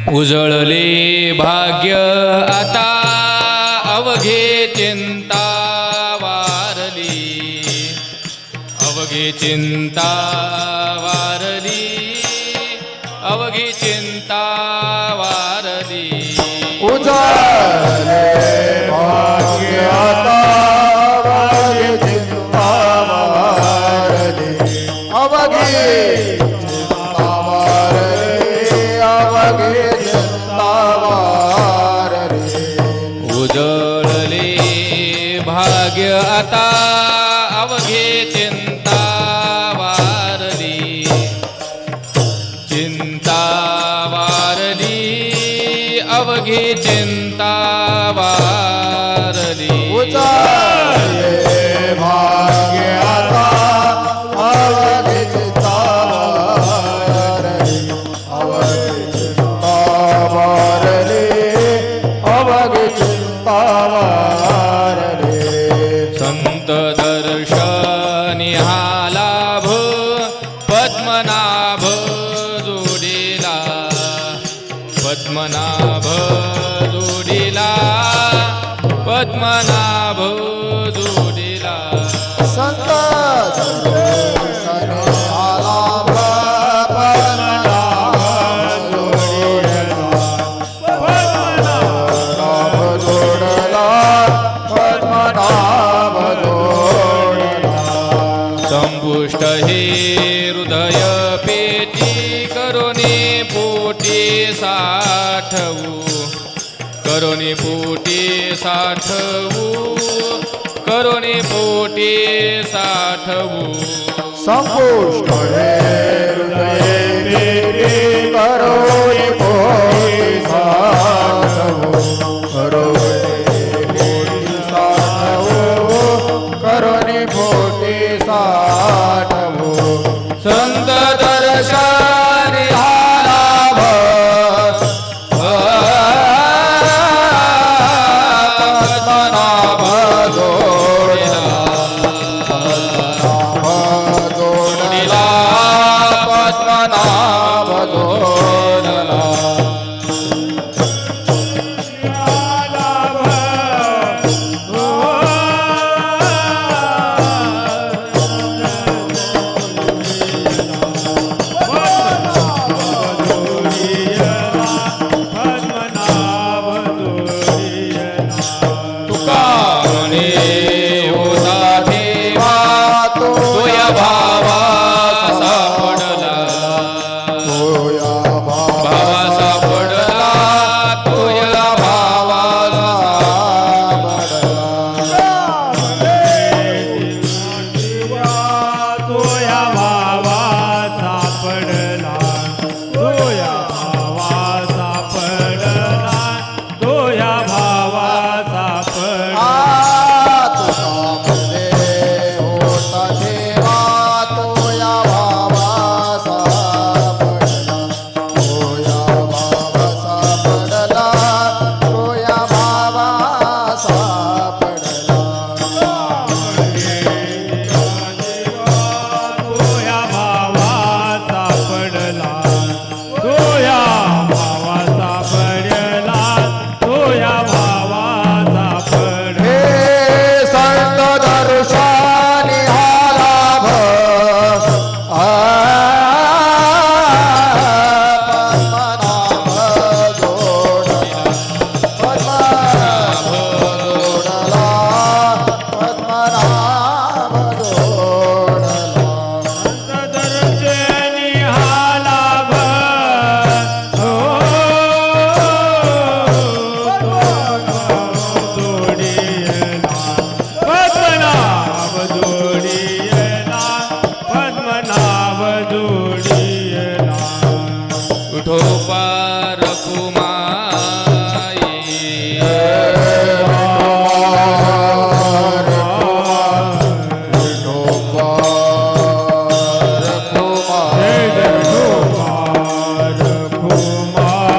उजळले भाग्य आता अवघे चिंता वारली, अवघे चिंता वारली, अवघी चिंता वारली. उजळले भाग्य आता अवघे चिंता वारली, अवघे चिंता वारली, अवघे चिंता वारली. उजळले भाग्य आता अवघे चिंता वारली, चिंता वारली, अवघी चिंता वारली. उजळले भाग्य आता अवघे चिंता वारली, अवघे चिंता वारली, अवघे चिंता वारली. संत दर्शनी हा लाभ पद्मनाभ जोडीला, पद्मनाभ जोडीला, पद्मनाभ जोडीला. संत दर्शनी हा लाभ पद्मनाभ जोडला, पद्मनाभ जोडला, पद्मनाभ जोडला. संपुष्ट हे हृदय पेटी करोने पोटी साठवू, करोने पोटी साठवू, करोने पोटी साठवू. संपुष्ट हे हृदय पेटी करोने पोटी साठवू, करोने पोटी साठवू, करोने पोटी साठवू. संत दर्शनी हा लाभ पद्मनाभ जोडीला, जोडीला, पद्मनाभ जोडला. तुका म्हणे होता ठेवा तोया भावा सापडला, तोया भावा सापडला, तोया भावा तोया भावा सापडला, तोया भावा सापडला, तोया भावा सापडला. तुकामध्ये होता ठेवा तोया भावा सापडला, तोया भावा सापडला, तोया भावा सापडला. तोया भावा सापडला, तोया भावा सापडला, तोया भावा सापडला. हे संत दर्शनी हा लाभ पद्मनाभ जोडला, पद्मनाभ जोडला, पद्मनाभ जोडला. दर्शनी हा लाभ जोडीला, पद्मनाभ जोडीला, पद्मनाभ जोडीला. विठोबा रखुमाई, कुमार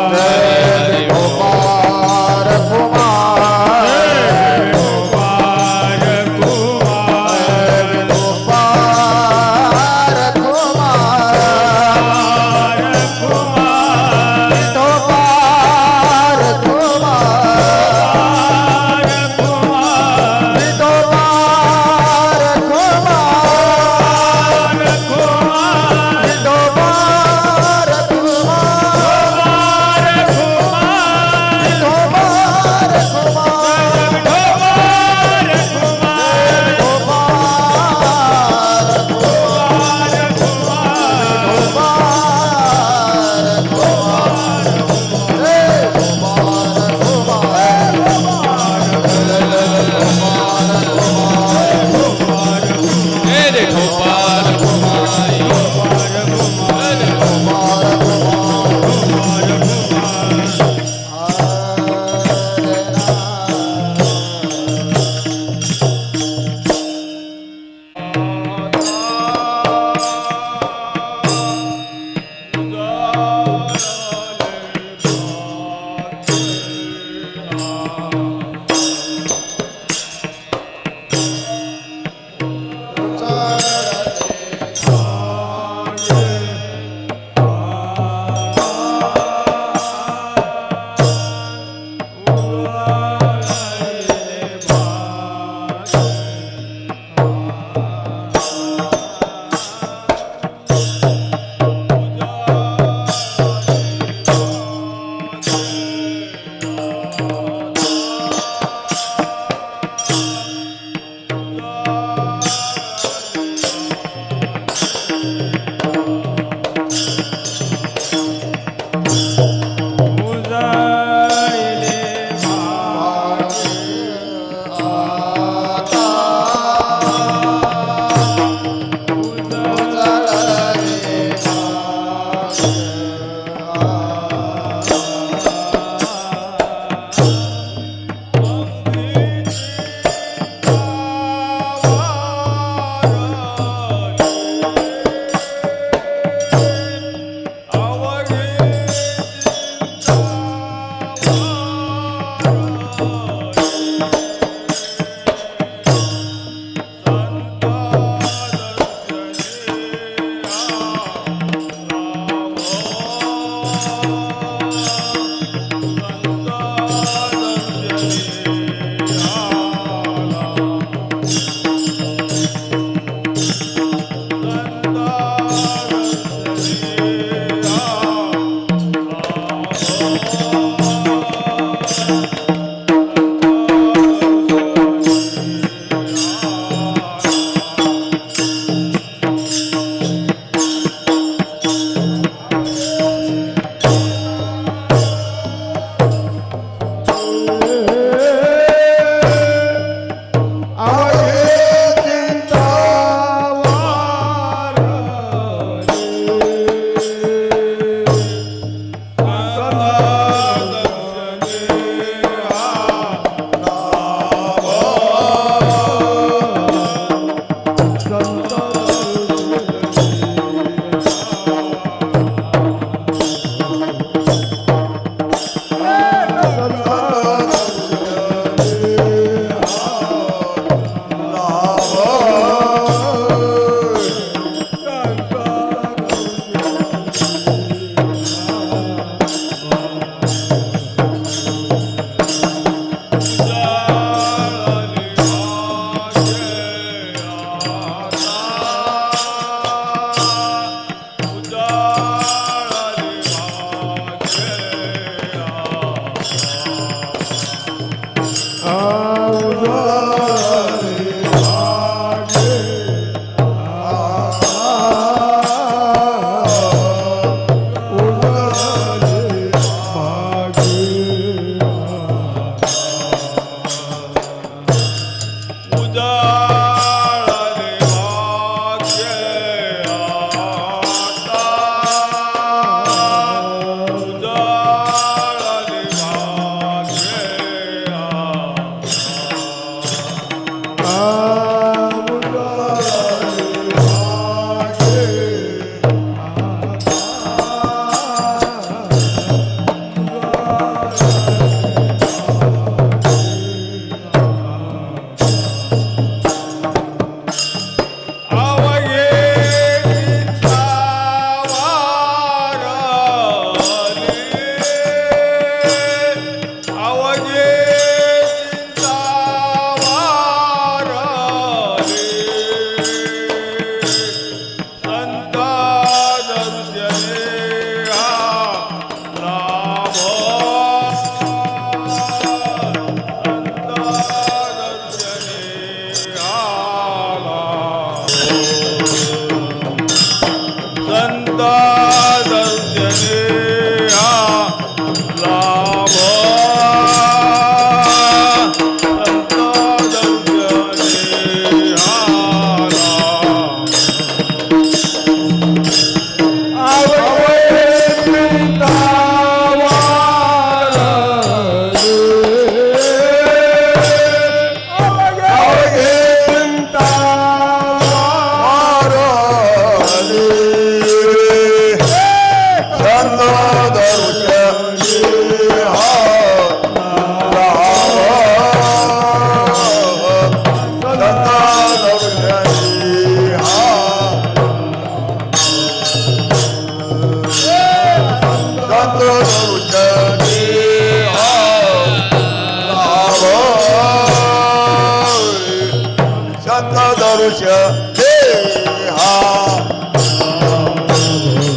दर्शनी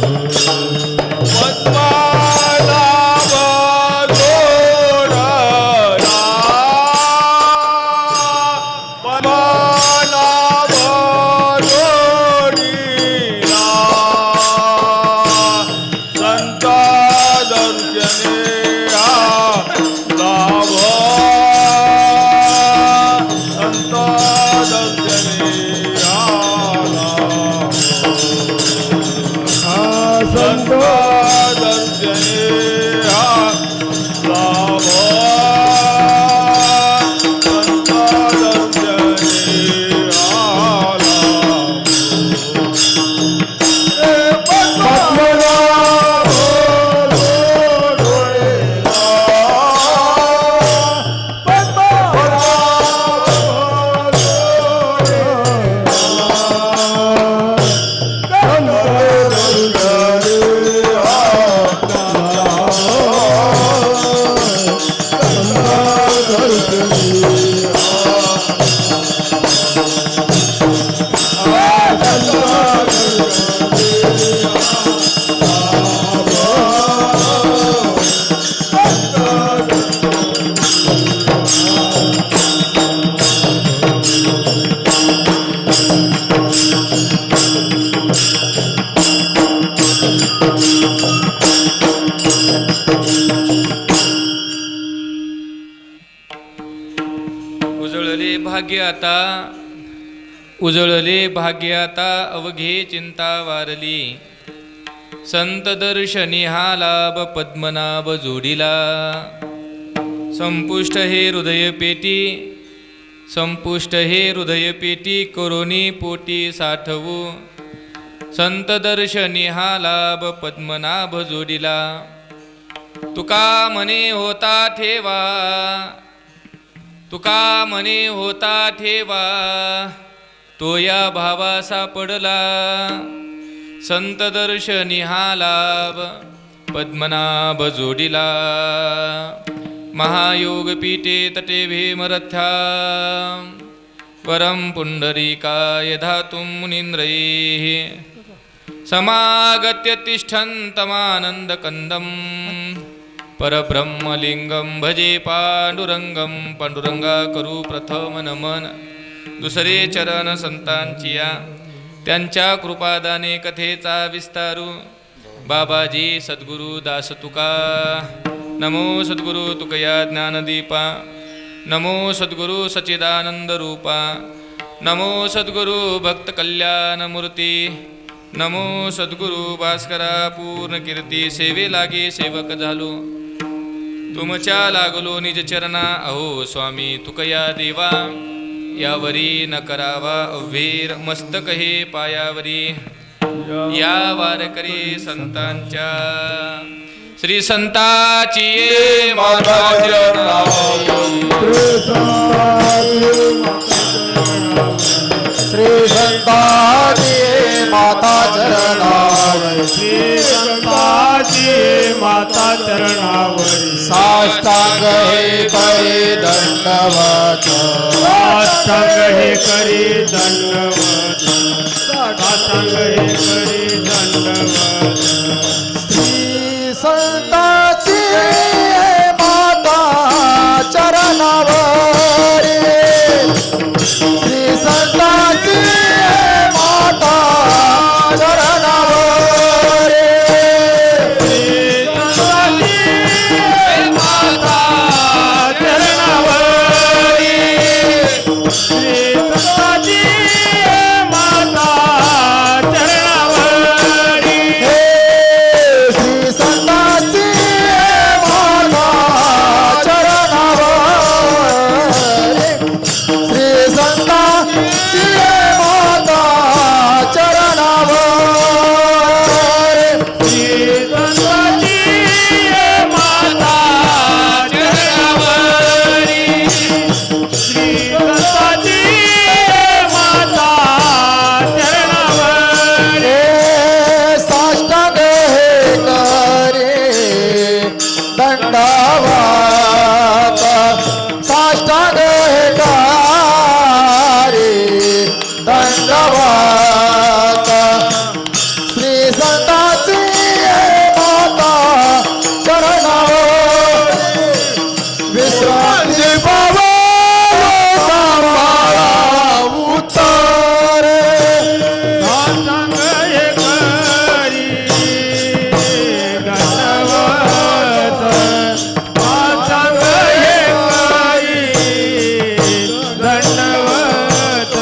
संत दर्शनी पद्मनाभ जोडला पद्मनाभ जोडीला संत दर्शनी लाभ संत दर्शनी संत दर्शनी लाभ संत दर्शनी उजळले भाग्य आता उजळले भाग्य आता अवघे चिंता वारली संत दर्शनी हा लाभ पद्मनाभ जोडीला संपुष्ट हे हृदय पेटी संपुष्ट हे हृदय पेटी करोनी पोटी साठवू संत दर्शनी हा लाभ पद्मनाभ जोडीला तुका मने होता ठेवा तुका मने होता ठेवा तो या भावा सापडला संत दर्शनी हा लाभ पद्मनाभ जोडीला महायोग पीठे तटे भीमरथ्या परम पुंडरीकाय धातुं मुनीन्द्रैः समागत्य तिष्ठन्तमानन्दकन्दम् परब्रह्मलिंगं भजे पांडुरंगं पांडुरंगा करू प्रथम नमन दुसरे चरण संतांचिया त्यांच्या कृपादाने कथेचा विस्तारू बाबाजी सद्गुरु दास तुका नमो सद्गुरु तुकया ज्ञानदीपा नमो सद्गुरु सच्चिदानंद रूपा नमो सद्गुरु भक्त कल्याण मूर्ती नमो सद्गुरु भास्करा पूर्ण कीर्ती सेवे लागे सेवक झालो तुमच्या लागलो निज चरणा अहो स्वामी तुकया देवा यावरी न करावा अव्हेर मस्तक हे पायावरी या वारकरी संतांच्या श्री संताची ये माता श्री संताची माता चरणावरी श्री संताची माता चरणावरी साष्टांग हे करी दंडवत साष्टांग हे करी दंडवत साष्टांग हे करी दंडवत श्री संताची माता चरणावरी श्री संताची माता चरणावरी श्री संताची माता चरणावरी श्री संताची माता चरणावरी हे दंडवत साष्टांग हे करी दंडवत श्री संताची माता चरणावर विश्रांती पावो सांभाळा उत्तरे साष्टांग हे करी दंडवत साष्टांग हे करी दंडवत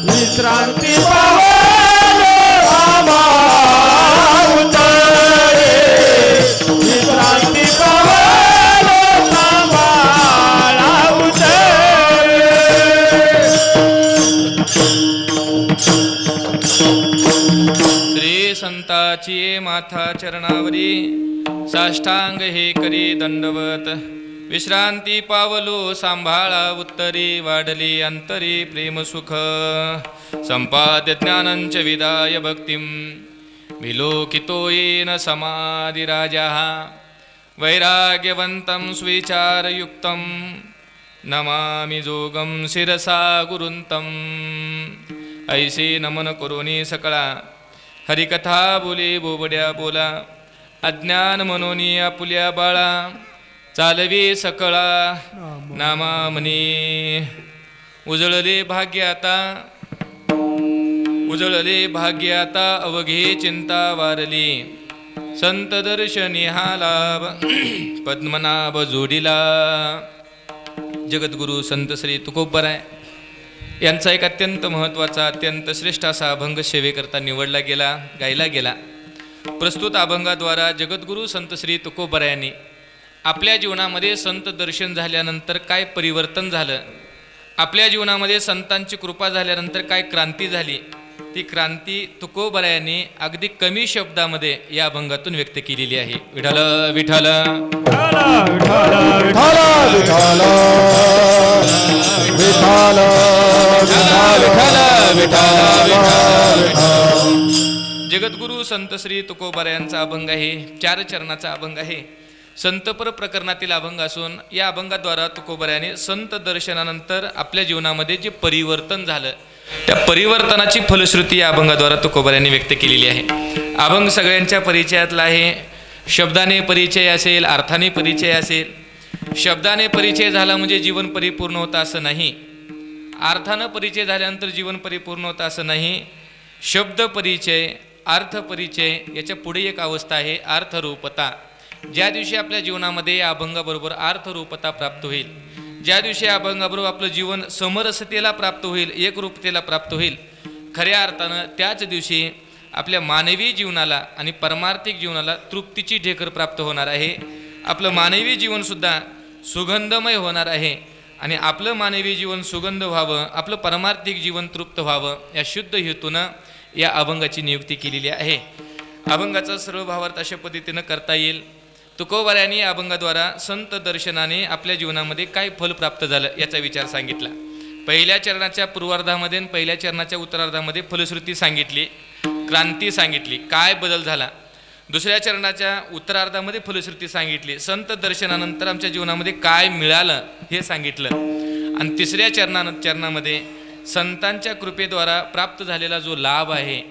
विश्रांती पावलो सांभाळा उत्तरे विश्रांती पावलो सांभाळा उत्तरे श्री संताची माथा चरणावरी साष्टांग हे करी दंडवत विश्रांती पावलो सांभाळा उत्तरी वाढली अंतरी प्रेम सुख संपाद्य ज्ञानंच विदाय भक्तिं विलोकितो येन समाधिराजः वैराग्यवन्तं स्विचारयुक्तं नमामि जोगं शिरसा गुरुंतम ऐसे नमन करोनी सकळा हरिकथा बोले बोबड्या बोला अज्ञान मनोनी आपुल्या बाळा चालवी सकळा नामा म्हणे उजळले भाग्य आता अवघे चिंता वारली संत दर्शनी हा लाभ पद्मनाभ जोडीला. जगद्गुरु संत श्री तुकोबराय यांचा एक अत्यंत महत्त्वाचा अत्यंत श्रेष्ठ असा अभंग सेवेकरता निवडला गेला गायला गेला. प्रस्तुत अभंगाद्वारा जगद्गुरु संत श्री तुकोबरायांनी आपल्या जीवनामध्ये संत दर्शन झाल्यानंतर काय परिवर्तन झालं, आपल्या जीवनामध्ये संतांची कृपा झाल्यानंतर काय क्रांती झाली, ती क्रांती तुकोबरायांनी अगदी कमी शब्दामध्ये या अभंगातून व्यक्त केलेली आहे. विठ्ठल विठ्ठल विठाल विठाल विठाल विठाल विठाल. जगद्गुरु संत श्री तुकोबरायांचा अभंग आहे. 4 चरणाचा अभंग आहे. संतपर प्रकरणातील अभंग असून या अभंगाद्वारा तुकोबरायाने संत दर्शनानंतर आपल्या जीवनामध्ये जे परिवर्तन झालं त्या परिवर्तनाची फलश्रुती या अभंगाद्वारा तुकोबरायांनी व्यक्त केलेली आहे. अभंग सगळ्यांच्या परिचयातला आहे. शब्दाने परिचय असेल, अर्थाने परिचय असेल. शब्दाने परिचय झाला म्हणजे जीवन परिपूर्ण होतं असं नाही, अर्थानं परिचय झाल्यानंतर जीवन परिपूर्ण होतं असं नाही. शब्द परिचय, अर्थ परिचय, याच्या पुढे एक अवस्था आहे अर्थरूपता. ज्या दिवशी आपल्या जीवनामध्ये या अभंगाबरोबर अर्थरूपता प्राप्त होईल, ज्या दिवशी या अभंगाबरोबर आपलं जीवन समरसतेला प्राप्त होईल, एकरूपतेला प्राप्त होईल, खऱ्या अर्थानं त्याच दिवशी आपल्या मानवी जीवनाला आणि परमार्थिक जीवनाला तृप्तीची ढेकर प्राप्त होणार आहे. आपलं मानवी जीवनसुद्धा सुगंधमय होणार आहे आणि आपलं मानवी जीवन सुगंध व्हावं, आपलं परमार्थिक जीवन तृप्त व्हावं या शुद्ध हेतूनं या अभंगाची नियुक्ती केलेली आहे. अभंगाचा सरळ भावार्थ अशा पद्धतीनं करता येईल. तुकोबरायांनी या अभंगाद्वारा संत दर्शनाने आपल्या जीवनामध्ये काय फल प्राप्त झालं याचा विचार सांगितला. पहिल्या चरणाच्या पूर्वार्धामध्ये आणि पहिल्या चरणाच्या उत्तरार्धामध्ये फलश्रुती सांगितली, क्रांती सांगितली, काय बदल झाला. दुसऱ्या चरणाच्या उत्तरार्धामध्ये फलश्रुती सांगितली, संत दर्शनानंतर आमच्या जीवनामध्ये काय मिळालं हे सांगितलं. आणि तिसऱ्या चरणामध्ये संतांच्या कृपेद्वारा प्राप्त झालेला जो लाभ आहे,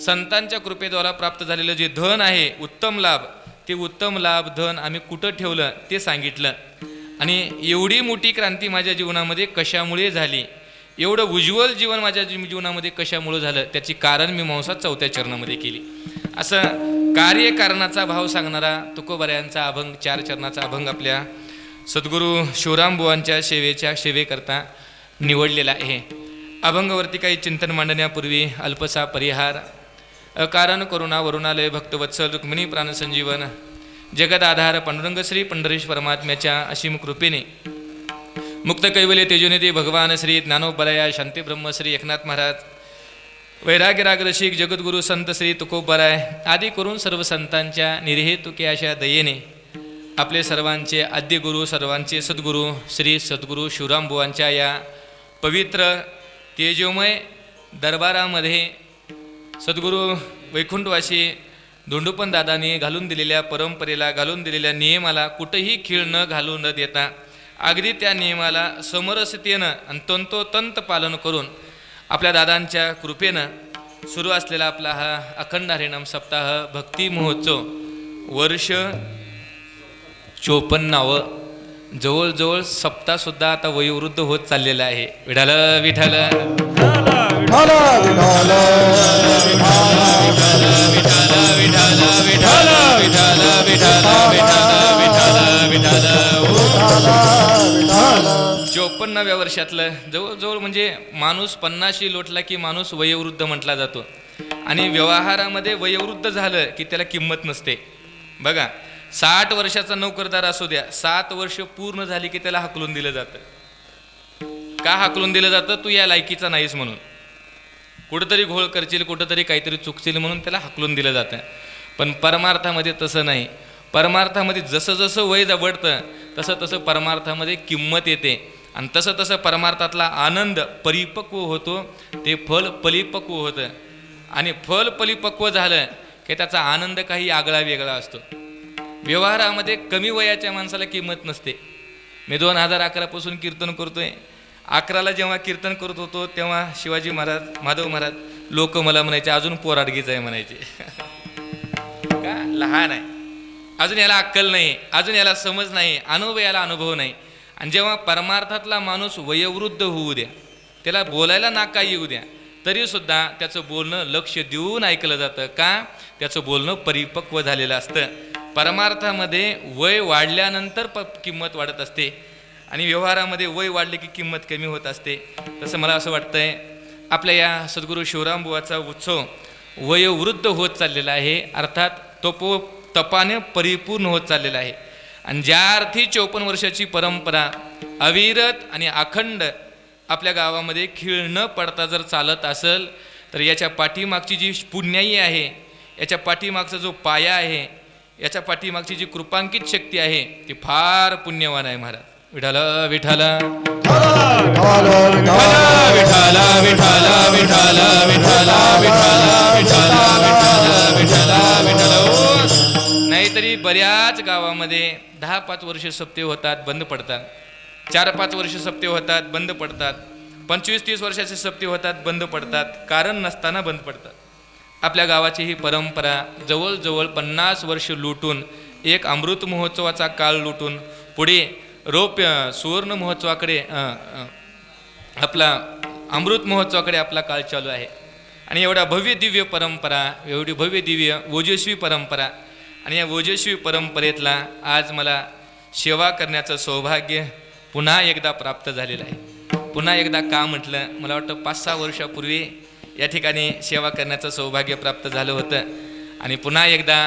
संतांच्या कृपेद्वारा प्राप्त झालेलं जे धन आहे उत्तम लाभ, ते उत्तम लाभ धन आम्ही कुठं ठेवलं ते सांगितलं. आणि एवढी मोठी क्रांती माझ्या जीवनामध्ये कशामुळे झाली, एवढं उज्ज्वल जीवन माझ्या जीवनामध्ये कशामुळे झालं त्याची कारण मीमांसा 4थ्या चरणामध्ये केली. असं कार्यकारणाचा भाव सांगणारा तुकोबरायांचा अभंग 4 चरणाचा अभंग आपल्या सद्गुरू शिवरामबुवांच्या सेवेकरता निवडलेला आहे. अभंगावरती काही चिंतन मांडण्यापूर्वी अल्पसा परिहार. अकारण करुणा वरुणालय भक्तवत्सल रुक्मिणी प्राणसंजीवन जगद आधार पांडुरंग श्री पंढरीश परमात्म्याच्या असीम कृपेने मुक्त कैवल्य तेजोनिधी भगवान श्री ज्ञानोबराया शांती ब्रह्मश्री एकनाथ महाराज वैराग्य राग रसिक जगद्गुरु संत श्री तुकोबराय आदी करून सर्व संतांच्या निर्हेतुके अशा दयेने आपले सर्वांचे आद्य गुरु सर्वांचे सद्गुरू श्री सद्गुरू शिवरामबुवांच्या या पवित्र तेजोमय दरबारामध्ये सद्गुरू वैकुंठवासी धोंडोपंत दादाने घालून दिलेल्या परंपरेला, घालून दिलेल्या नियमाला कुठंही खीळ न घालू न देता अगदी त्या नियमाला समरसतेनं आणि तंतोतंत पालन करून आपल्या दादांच्या कृपेनं सुरू असलेला आपला हा अखंड हरिनाम सप्ताह भक्ती महोत्सव वर्ष 54. जवळजवळ सप्ताहसुद्धा आता वयोवृद्ध होत चाललेला आहे. विठाल विठाल विठाल विठाल विठाल 54व्या वर्षातलं जवळजवळ म्हणजे माणूस 50शी लोटला की माणूस वयोवृद्ध म्हटला जातो. आणि व्यवहारामध्ये वयोवृद्ध झालं की त्याला किंमत नसते. बघा, 60 वर्षाचा नोकरदार असू द्या, 7 वर्ष पूर्ण झाली की त्याला हाकलून दिलं जातं. का हाकलून दिलं जातं? तू या लायकीचा नाहीस म्हणून. कुठंतरी घोळ करशील, कुठंतरी काहीतरी चुकशील म्हणून त्याला हाकलून दिलं जातं. पण परमार्थामध्ये तसं नाही. परमार्थामध्ये जसं जसं वय वाढतं तसं तसं परमार्थामध्ये किंमत येते. आणि तसं तसं परमार्थातला आनंद परिपक्व होतो, ते फल परिपक्व होतं. आणि फल परिपक्व झालं की त्याचा आनंद काही आगळा वेगळा असतो. व्यवहारामध्ये कमी वयाच्या माणसाला किंमत नसते. मी 2011 पासून कीर्तन करतोय. 11ला जेव्हा कीर्तन करत होतो तेव्हा शिवाजी महाराज, माधव महाराज लोक मला म्हणायचे अजून पोराडगीच आहे म्हणायचे. का? लहान आहे, अजून याला अक्कल नाही, अजून याला समज नाही, याला अनुभव नाही. आणि जेव्हा परमार्थातला माणूस वयोवृद्ध होऊ द्या, त्याला बोलायला नाका येऊ द्या, तरीसुद्धा त्याचं बोलणं लक्ष देऊन ऐकलं जातं. का? त्याचं बोलणं परिपक्व झालेलं असतं. परमार्थामध्ये वय वाढल्यानंतर किंमत वाढत असते आणि व्यवहारामध्ये वय वाढले की किंमत कमी होत असते. तसं मला असं वाटतंय आपल्या या सद्गुरू शिवरामबुवाचा उत्सव वयोवृद्ध होत चाललेला आहे. अर्थात तपाने परिपूर्ण होत चाललेला आहे. आणि ज्या अर्थी 54 वर्षाची परंपरा अविरत आणि अखंड आपल्या गावामध्ये खीळ न पडता जर चालत असेल तर याच्या पाठीमागची जी पुण्याई आहे, याच्या पाठीमागचा जो पाया आहे, याच्या पाठीमागची जी कृपांकित शक्ती आहे ती फार पुण्यवान आहे महाराज. विठाल विठाल विठाल विठाल विठाल विठाल विठाल नाहीतरी बऱ्याच गावामध्ये 10-5 वर्ष सप्ते होतात, बंद पडतात. 4-5 वर्ष सप्ते होतात, बंद पडतात. 25-30 वर्षाचे सप्ते होतात, बंद पडतात. कारण नसताना बंद पडतात. आपल्या गावाची ही परंपरा जवळजवळ 50 वर्ष लुटून, एक अमृत महोत्सवाचा काळ लुटून पुढे रौप्य सुवर्ण महोत्सवाकडे आपला अमृत महोत्सवाकडे आपला काळ चालू आहे. आणि एवढा भव्य दिव्य परंपरा, एवढी भव्य दिव्य ओजस्वी परंपरा, आणि या ओजस्वी परंपरेतला आज मला सेवा करण्याचं सौभाग्य पुन्हा एकदा प्राप्त झालेलं आहे. पुन्हा एकदा का म्हटलं, मला वाटतं 5-6 वर्षापूर्वी या ठिकाणी सेवा करण्याचं सौभाग्य प्राप्त झालं होतं. आणि पुन्हा एकदा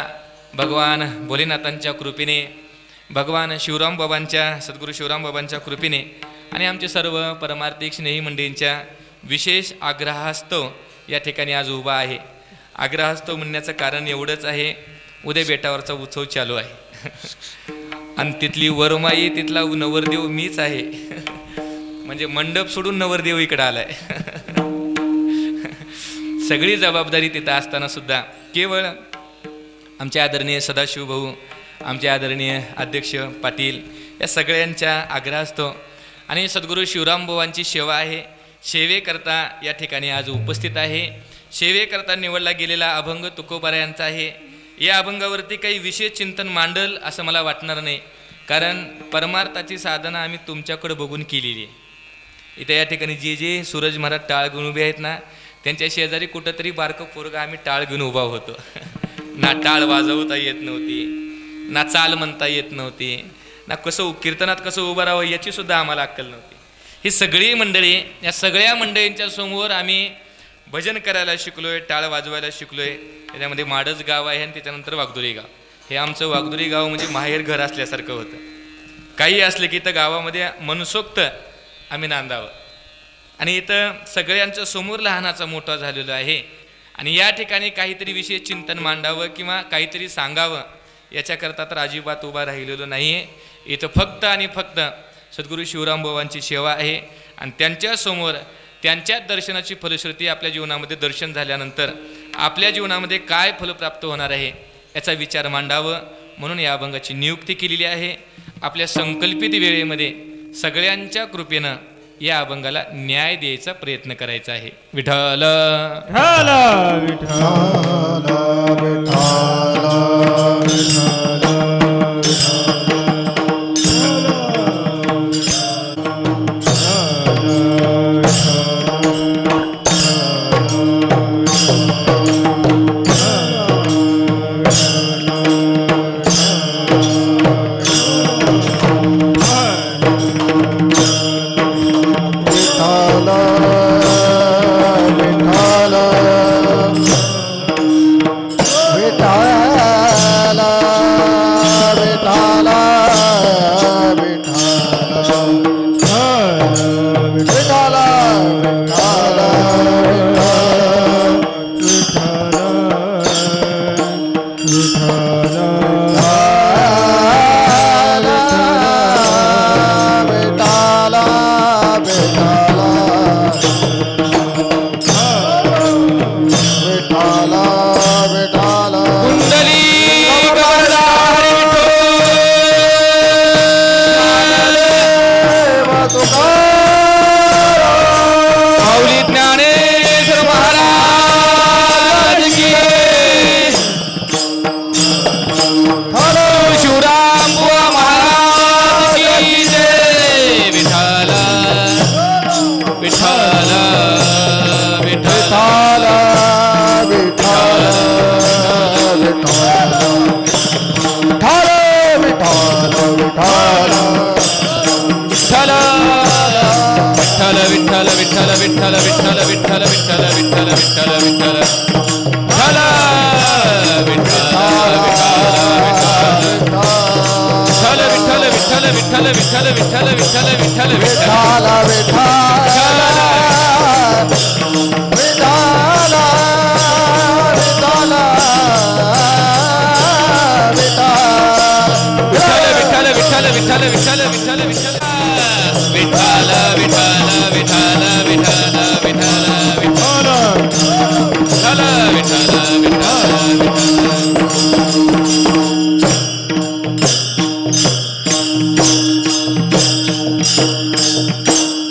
भगवान भोलेनाथांच्या कृपेने, भगवान शिवरामबाबांच्या, सद्गुरू शिवरामबाबांच्या कृपेने आणि आमचे सर्व परमार्थिक स्नेही मंडळींच्या विशेष आग्रहास्तव या ठिकाणी आज उभा आहे. आग्रहास्तव म्हणण्याचं कारण एवढंच आहे, उद्या बेटावरचा उत्सव चालू आहे आणि तिथली वरमाई, तिथला नवरदेव मीच आहे. म्हणजे मंडप सोडून नवरदेव इकडं आलाय. सगळी जबाबदारी तिथं असताना सुद्धा केवळ आमचे आदरणीय सदाशिव भाऊ, आमचे आदरणीय अध्यक्ष पाटील या सगळ्यांच्या आग्रहास्तव आणि सद्गुरू शिवरामबाबांची सेवा आहे. सेवेकरता या ठिकाणी आज उपस्थित आहे. सेवेकरता निवडला गेलेला अभंग तुकोबारायांचा आहे. या अभंगावरती काही विशेष चिंतन मांडल असं मला वाटणार नाही, कारण परमार्थाची साधना आम्ही तुमच्याकडे बघून केलेली आहे. इथे या ठिकाणी जे जे सूरज महाराज टाळ घेऊन उभे आहेत ना, त्यांच्या शेजारी कुठंतरी बारकं पोरगं आम्ही टाळ घेऊन उभा होतो. ना टाळ वाजवता येत नव्हती, ना चाल म्हणता येत नव्हती, ना कसं कीर्तनात कसं उभं राहावं याची सुद्धा आम्हाला अक्कल नव्हती. ही सगळी मंडळी, या सगळ्या मंडळींच्या समोर आम्ही भजन करायला शिकलोय, टाळ वाजवायला शिकलोय. त्याच्यामध्ये माडज गाव आहे आणि त्याच्यानंतर वागदुरी गाव. हे आमचं वागदुरी गाव म्हणजे माहेर घर असल्यासारखं होतं. काही असलं की इथं गावामध्ये मनसोक्त आम्ही नांदावं. आणि इथं सगळ्यांच्या समोर लहानाचा मोठा झालेलो आहे. आणि या ठिकाणी काहीतरी विशेष चिंतन मांडावं किंवा काहीतरी सांगावं याच्याकरता तर अजिबात उभा राहिलेलो नाही आहे. इथं फक्त आणि फक्त सद्गुरू शिवरामबाबांची सेवा आहे. आणि त्यांच्यासमोर त्यांच्याच दर्शनाची फलश्रुती आपल्या जीवनामध्ये दर्शन झाल्यानंतर आपल्या जीवनामध्ये काय फल प्राप्त होणार आहे याचा विचार मांडावं म्हणून या अभंगाची नियुक्ती केलेली आहे. आपल्या संकल्पित वेळेमध्ये सगळ्यांच्या कृपेनं या अभंगाला न्याय द्यायचा प्रयत्न करायचा आहे. विठ्ठल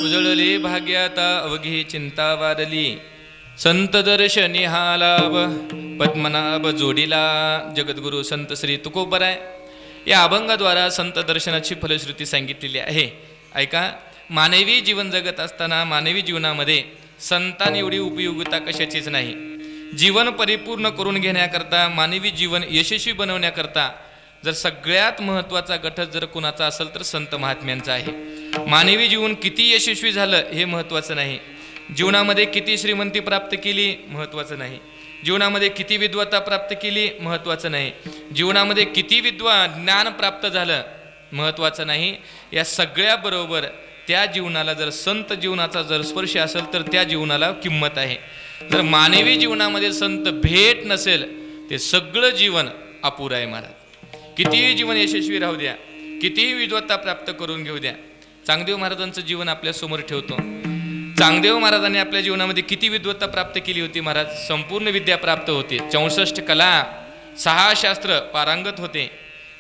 उजळले भाग्याता अवघी चिंता वारली, संत दर्शनी हा लाभ पद्मनाभ जोडीला. जगद्गुरु संत श्री तुकोबराय या अभंगाद्वारा संत दर्शनाची फलश्रुती सांगितलेली आहे. ऐका, मानवी जीवन जगत असताना मानवी जीवनामध्ये संतांनी एवढी उपयोगिता कशाचीच नाही. जीवन परिपूर्ण करून घेण्याकरता, मानवी जीवन यशस्वी बनवण्याकरता जर सगळ्यात महत्त्वाचा घटक जर कुणाचा असेल तर संत महात्म्यांचा आहे. मानवी जीवन किती यशस्वी झालं हे महत्त्वाचं नाही. जीवनामध्ये किती श्रीमंती प्राप्त केली महत्त्वाचं नाही. जीवनामध्ये किती विद्वत्ता प्राप्त केली महत्त्वाचं नाही. जीवनामध्ये किती ज्ञान प्राप्त झालं महत्त्वाचं नाही. या सगळ्याबरोबर त्या जीवनाला जर संत जीवनाचा जर स्पर्श असेल तर त्या जीवनाला किंमत आहे. जर मानवी जीवनामध्ये संत भेट नसेल ते सगळं जीवन अपुरं आहे महाराज. कितीही जीवन यशस्वी राहू द्या, कितीही विद्वत्ता प्राप्त करून घेऊ द्या. चांगदेव महाराजांचं जीवन आपल्या समोर ठेवतो. चांगदेव महाराजांनी आपल्या जीवनामध्ये किती विद्वत्ता प्राप्त केली होती महाराज. संपूर्ण विद्या प्राप्त होती. 64 कला, 6 शास्त्र पारंगत होते.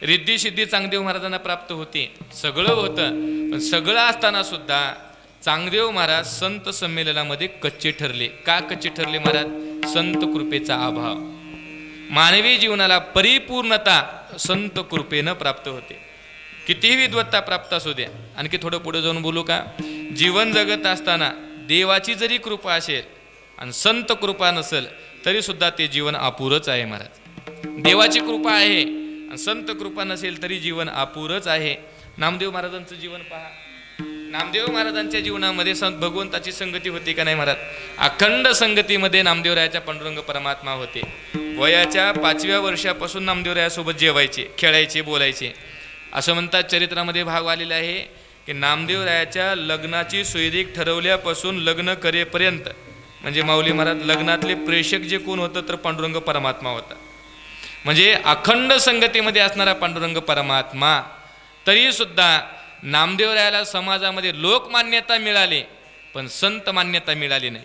रिद्धी सिद्धी चांगदेव महाराजांना प्राप्त होती. सगळं होतं, पण सगळं असताना सुद्धा चांगदेव महाराज संत संमेलनामध्ये कच्चे ठरले. का कच्चे ठरले महाराज? संत कृपेचा अभाव. मानवी जीवनाला परिपूर्णता संत कृपेनं प्राप्त होते. कितीही विद्वत्ता प्राप्त असू द्या. आणखी थोडं पुढे जाऊन बोलू का? जीवन जगत असताना देवाची जरी कृपा असेल आणि संत कृपा नसेल तरी सुद्धा ते जीवन अपुरंच आहे महाराज. देवाची कृपा आहे आणि संत कृपा नसेल तरी जीवन अपुरंच आहे. नामदेव महाराजांचं जीवन पहा. नामदेव महाराजांच्या जीवनामध्ये भगवंताची संगती होती का नाही महाराज? अखंड संगतीमध्ये नामदेवरायाच्या पांडुरंग परमात्मा होते. वयाच्या 5व्या वर्षापासून नामदेवरायासोबत जेवायचे, खेळायचे, बोलायचे. असं म्हणतात, चरित्रामध्ये भाग आलेला आहे की नामदेवरायाच्या लग्नाची सोयरीक ठरवल्यापासून लग्न करेपर्यंत म्हणजे माऊली महाराज लग्नातले प्रेषक जे कोण होतं तर पांडुरंग परमात्मा होता. म्हणजे अखंड संगतीमध्ये असणारा पांडुरंग परमात्मा. तरी सुद्धा नामदेवरायाला समाजामध्ये लोकमान्यता मिळाली पण संत मान्यता मिळाली नाही.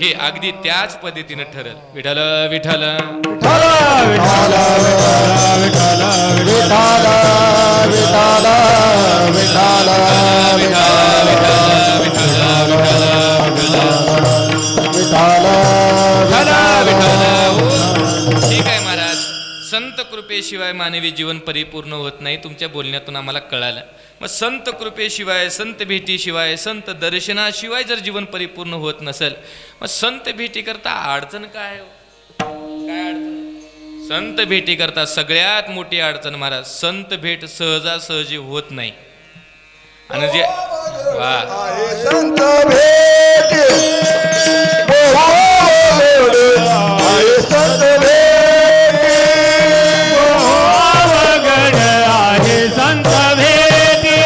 हे अगदी त्याच पद्धतीनं ठरल. विठ्ठल विठ्ठल विठ्ठल विठ्ठल विठ्ठल विठ्ठल विठ्ठल विठ्ठल ठीक आहे महाराज. संत कृपेशिवाय मानवी जीवन परिपूर्ण होत नाही. तुमच्या बोलण्यातून आम्हाला कळालं. मग संत कृपेशिवाय, संत भेटीशिवाय, संत दर्शनाशिवाय जर जीवन परिपूर्ण होत नसेल, मग संत भेटी करता अडचण काय हो? काय अडचण? संत भेटी करता सगळ्यात मोठी अडचण महाराज, संत भेट सहजासहजी होत नाही. आणि जे वा संत भेट संत भेट अवघड आहे संत भेटी,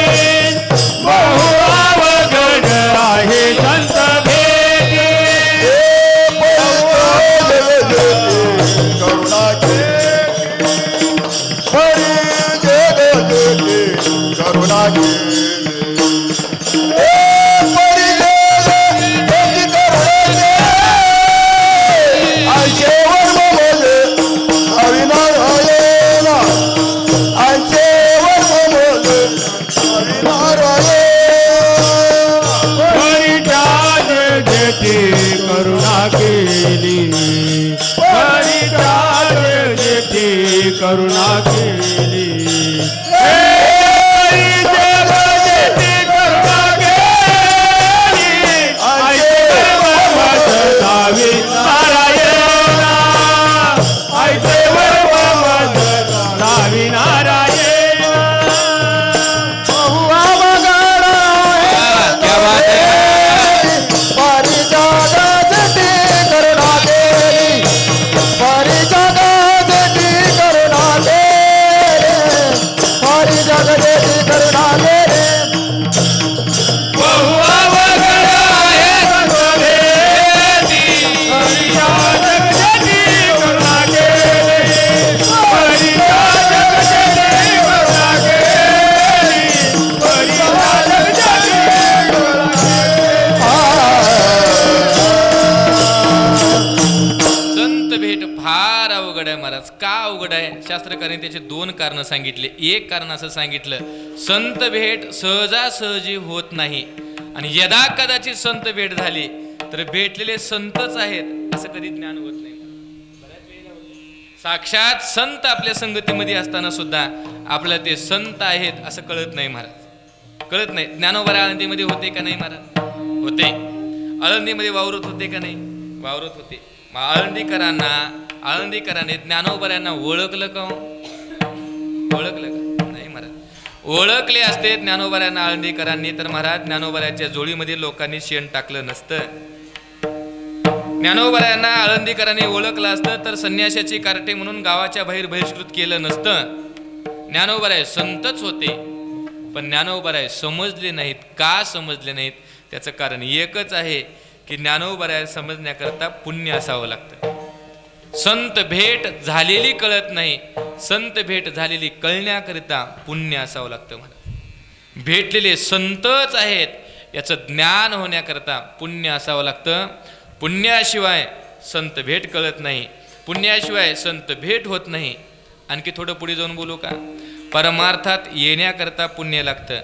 बहु अवघड आहे संत भेटी. करुणा हरी जग करुणा करुणा केली, हरिदास जेथे करुणा केली, हरी जग जेथे करुणा केली, ऐसे वर्मत दावी नारायणा, ऐसे वर्मत दावी नारायणा. बहु अवघड क्या बात है. परिजगासाठी करुणा केली, परिजगासाठी करुणा केली, परिजगासाठी करुणा केली. बहु अवघड आहे संत भेटी, हरिदास जेथे करुणा केली, हरिदास जेथे करुणा केली, हरिदास जेथे करुणा संत भेट फार अवघड आहे महाराज. का अवघड आहे? शास्त्रकारांनी त्याचे दोन कारण सांगितले. एक कारण असं सांगितलं, संत भेट सहजासहजी होत नाही, आणि यदा कदाचित संत भेट झाली तर भेटलेले संतच आहेत असं कधी ज्ञान होत नाही. साक्षात संत आपल्या संगतीमध्ये असताना सुद्धा आपल्याला ते संत आहेत असं कळत नाही महाराज. कळत नाही. ज्ञानोबा आळंदीमध्ये होते का नाही महाराज? होते. आळंदीमध्ये वावरत होते का नाही? वावरत होते. मग आळंदीकरांनी ज्ञानोबऱ्यांना ओळखलं का? ओळखलं का? नाही महाराज. ओळखले असते ज्ञानोबऱ्यांना आळंदीकरांनी तर महाराज ज्ञानोबऱ्याच्या जोळीमध्ये लोकांनी शेण टाकलं नसतं. ज्ञानोबऱ्यांना आळंदीकरांनी ओळखलं असतं तर संन्याशाची कार्टे म्हणून गावाच्या बाहेर बहिष्कृत केलं नसतं. ज्ञानोबराय संतच होते, पण ज्ञानोबराय समजले नाहीत. का समजले नाहीत? त्याचं कारण एकच आहे की ज्ञानोबराय समजण्याकरता पुण्य असावं लागतं. संत भेट झालेली कळत नाही, संत भेट झालेली कळण्याकरिता पुण्य असावं लागतं. मला भेटलेले संतच आहेत याचं ज्ञान होण्याकरता पुण्य असावं लागतं. पुण्याशिवाय संत भेट कळत नाही, पुण्याशिवाय संत भेट होत नाही. आणखी थोडं पुढे जाऊन बोलू का? परमार्थात येण्याकरता पुण्य लागतं,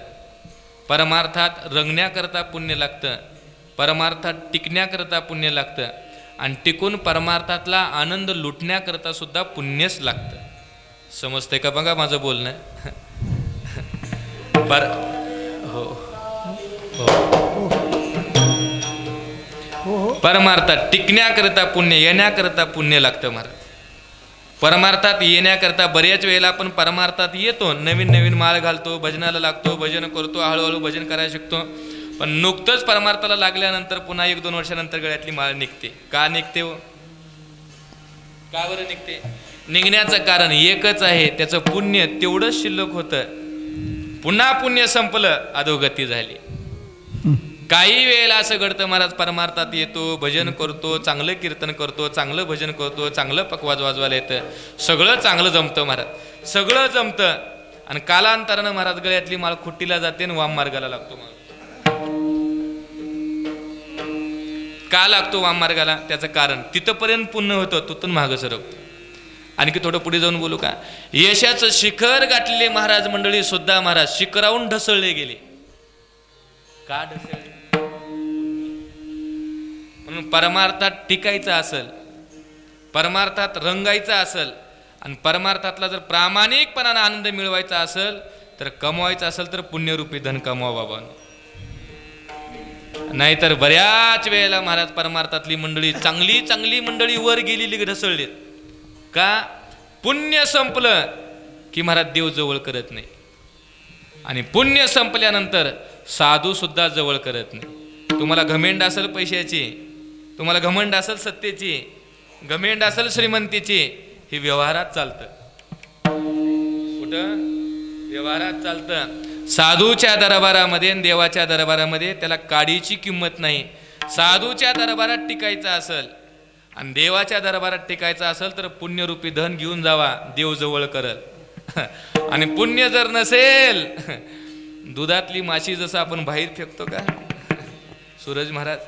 परमार्थात रंगण्याकरता पुण्य लागतं, परमार्थात टिकण्याकरता पुण्य लागतं, आणि टिकून परमार्थातला आनंद लुटण्याकरता सुद्धा पुण्यच लागतं. समजतंय का बघा माझं बोलणं? हो हो. परमार्थात टिकण्याकरता पुण्य, येण्याकरता पुण्य लागतं महाराज. परमार्थात येण्याकरता बऱ्याच वेळेला आपण परमार्थात येतो, नवीन नवीन माळ घालतो, भजनाला लागतो, भजन करतो, हळूहळू भजन करायला शिकतो. पण नुकतंच परमार्थाला लागल्यानंतर पुन्हा 1-2 वर्षानंतर गळ्यातली माळ निघते. का निघते हो? का बरं निघते? निघण्याचं कारण एकच आहे, त्याचं पुण्य तेवढंच शिल्लक होतं. पुन्हा पुण्य संपलं, अधोगती झाली. काही वेळेला असं घडतं महाराज, परमार्थात येतो, भजन करतो, चांगलं कीर्तन करतो, चांगलं भजन करतो, चांगलं पकवाज वाजवायला येतं, सगळं चांगलं जमतं महाराज, सगळं जमतं. आणि कालांतरानं महाराज गळ्यातली माळ खुट्टीला जाते आणि वाम मार्गाला लागतो. का लागतो वाममार्गाला? त्याचं कारण तिथंपर्यंत पुण्य होतं, तिथून मागं सरकतो. आणखी थोडं पुढे जाऊन बोलू का? यशाचं शिखर गाठलेले महाराज मंडळी सुद्धा महाराज शिखराहून ढसळले गेले. का ढसळले? म्हणून परमार्थात टिकायचं असेल, परमार्थात रंगायचं असेल आणि परमार्थातला जर प्रामाणिकपणाने आनंद मिळवायचा असेल तर कमवायचं असेल तर पुण्यरूपी धन कमवा बाबा. नाहीतर बऱ्याच वेळेला महाराज परमार्थातली मंडळी चांगली चांगली मंडळी वर गेलेली ढसळलीत. का? पुण्य संपलं की महाराज देव जवळ करत नाही आणि पुण्य संपल्यानंतर साधू सुद्धा जवळ करत नाही. तुम्हाला घमेंड असेल पैशाची, तुम्हाला घमंड असेल सत्तेची, घमेंड असेल श्रीमंतीची, हे व्यवहारात चालतं. कुठं? व्यवहारात चालतं. साधूच्या दरबारामध्ये आणि देवाच्या दरबारामध्ये त्याला काडीची किंमत नाही. साधूच्या दरबारात टिकायचं असेल आणि देवाच्या दरबारात टिकायचं असेल तर पुण्यरूपी धन घेऊन जावा, देव जवळ करल. आणि पुण्य जर नसेल, दुधातली माशी जसं आपण बाहेर फेकतो का सूरज महाराज,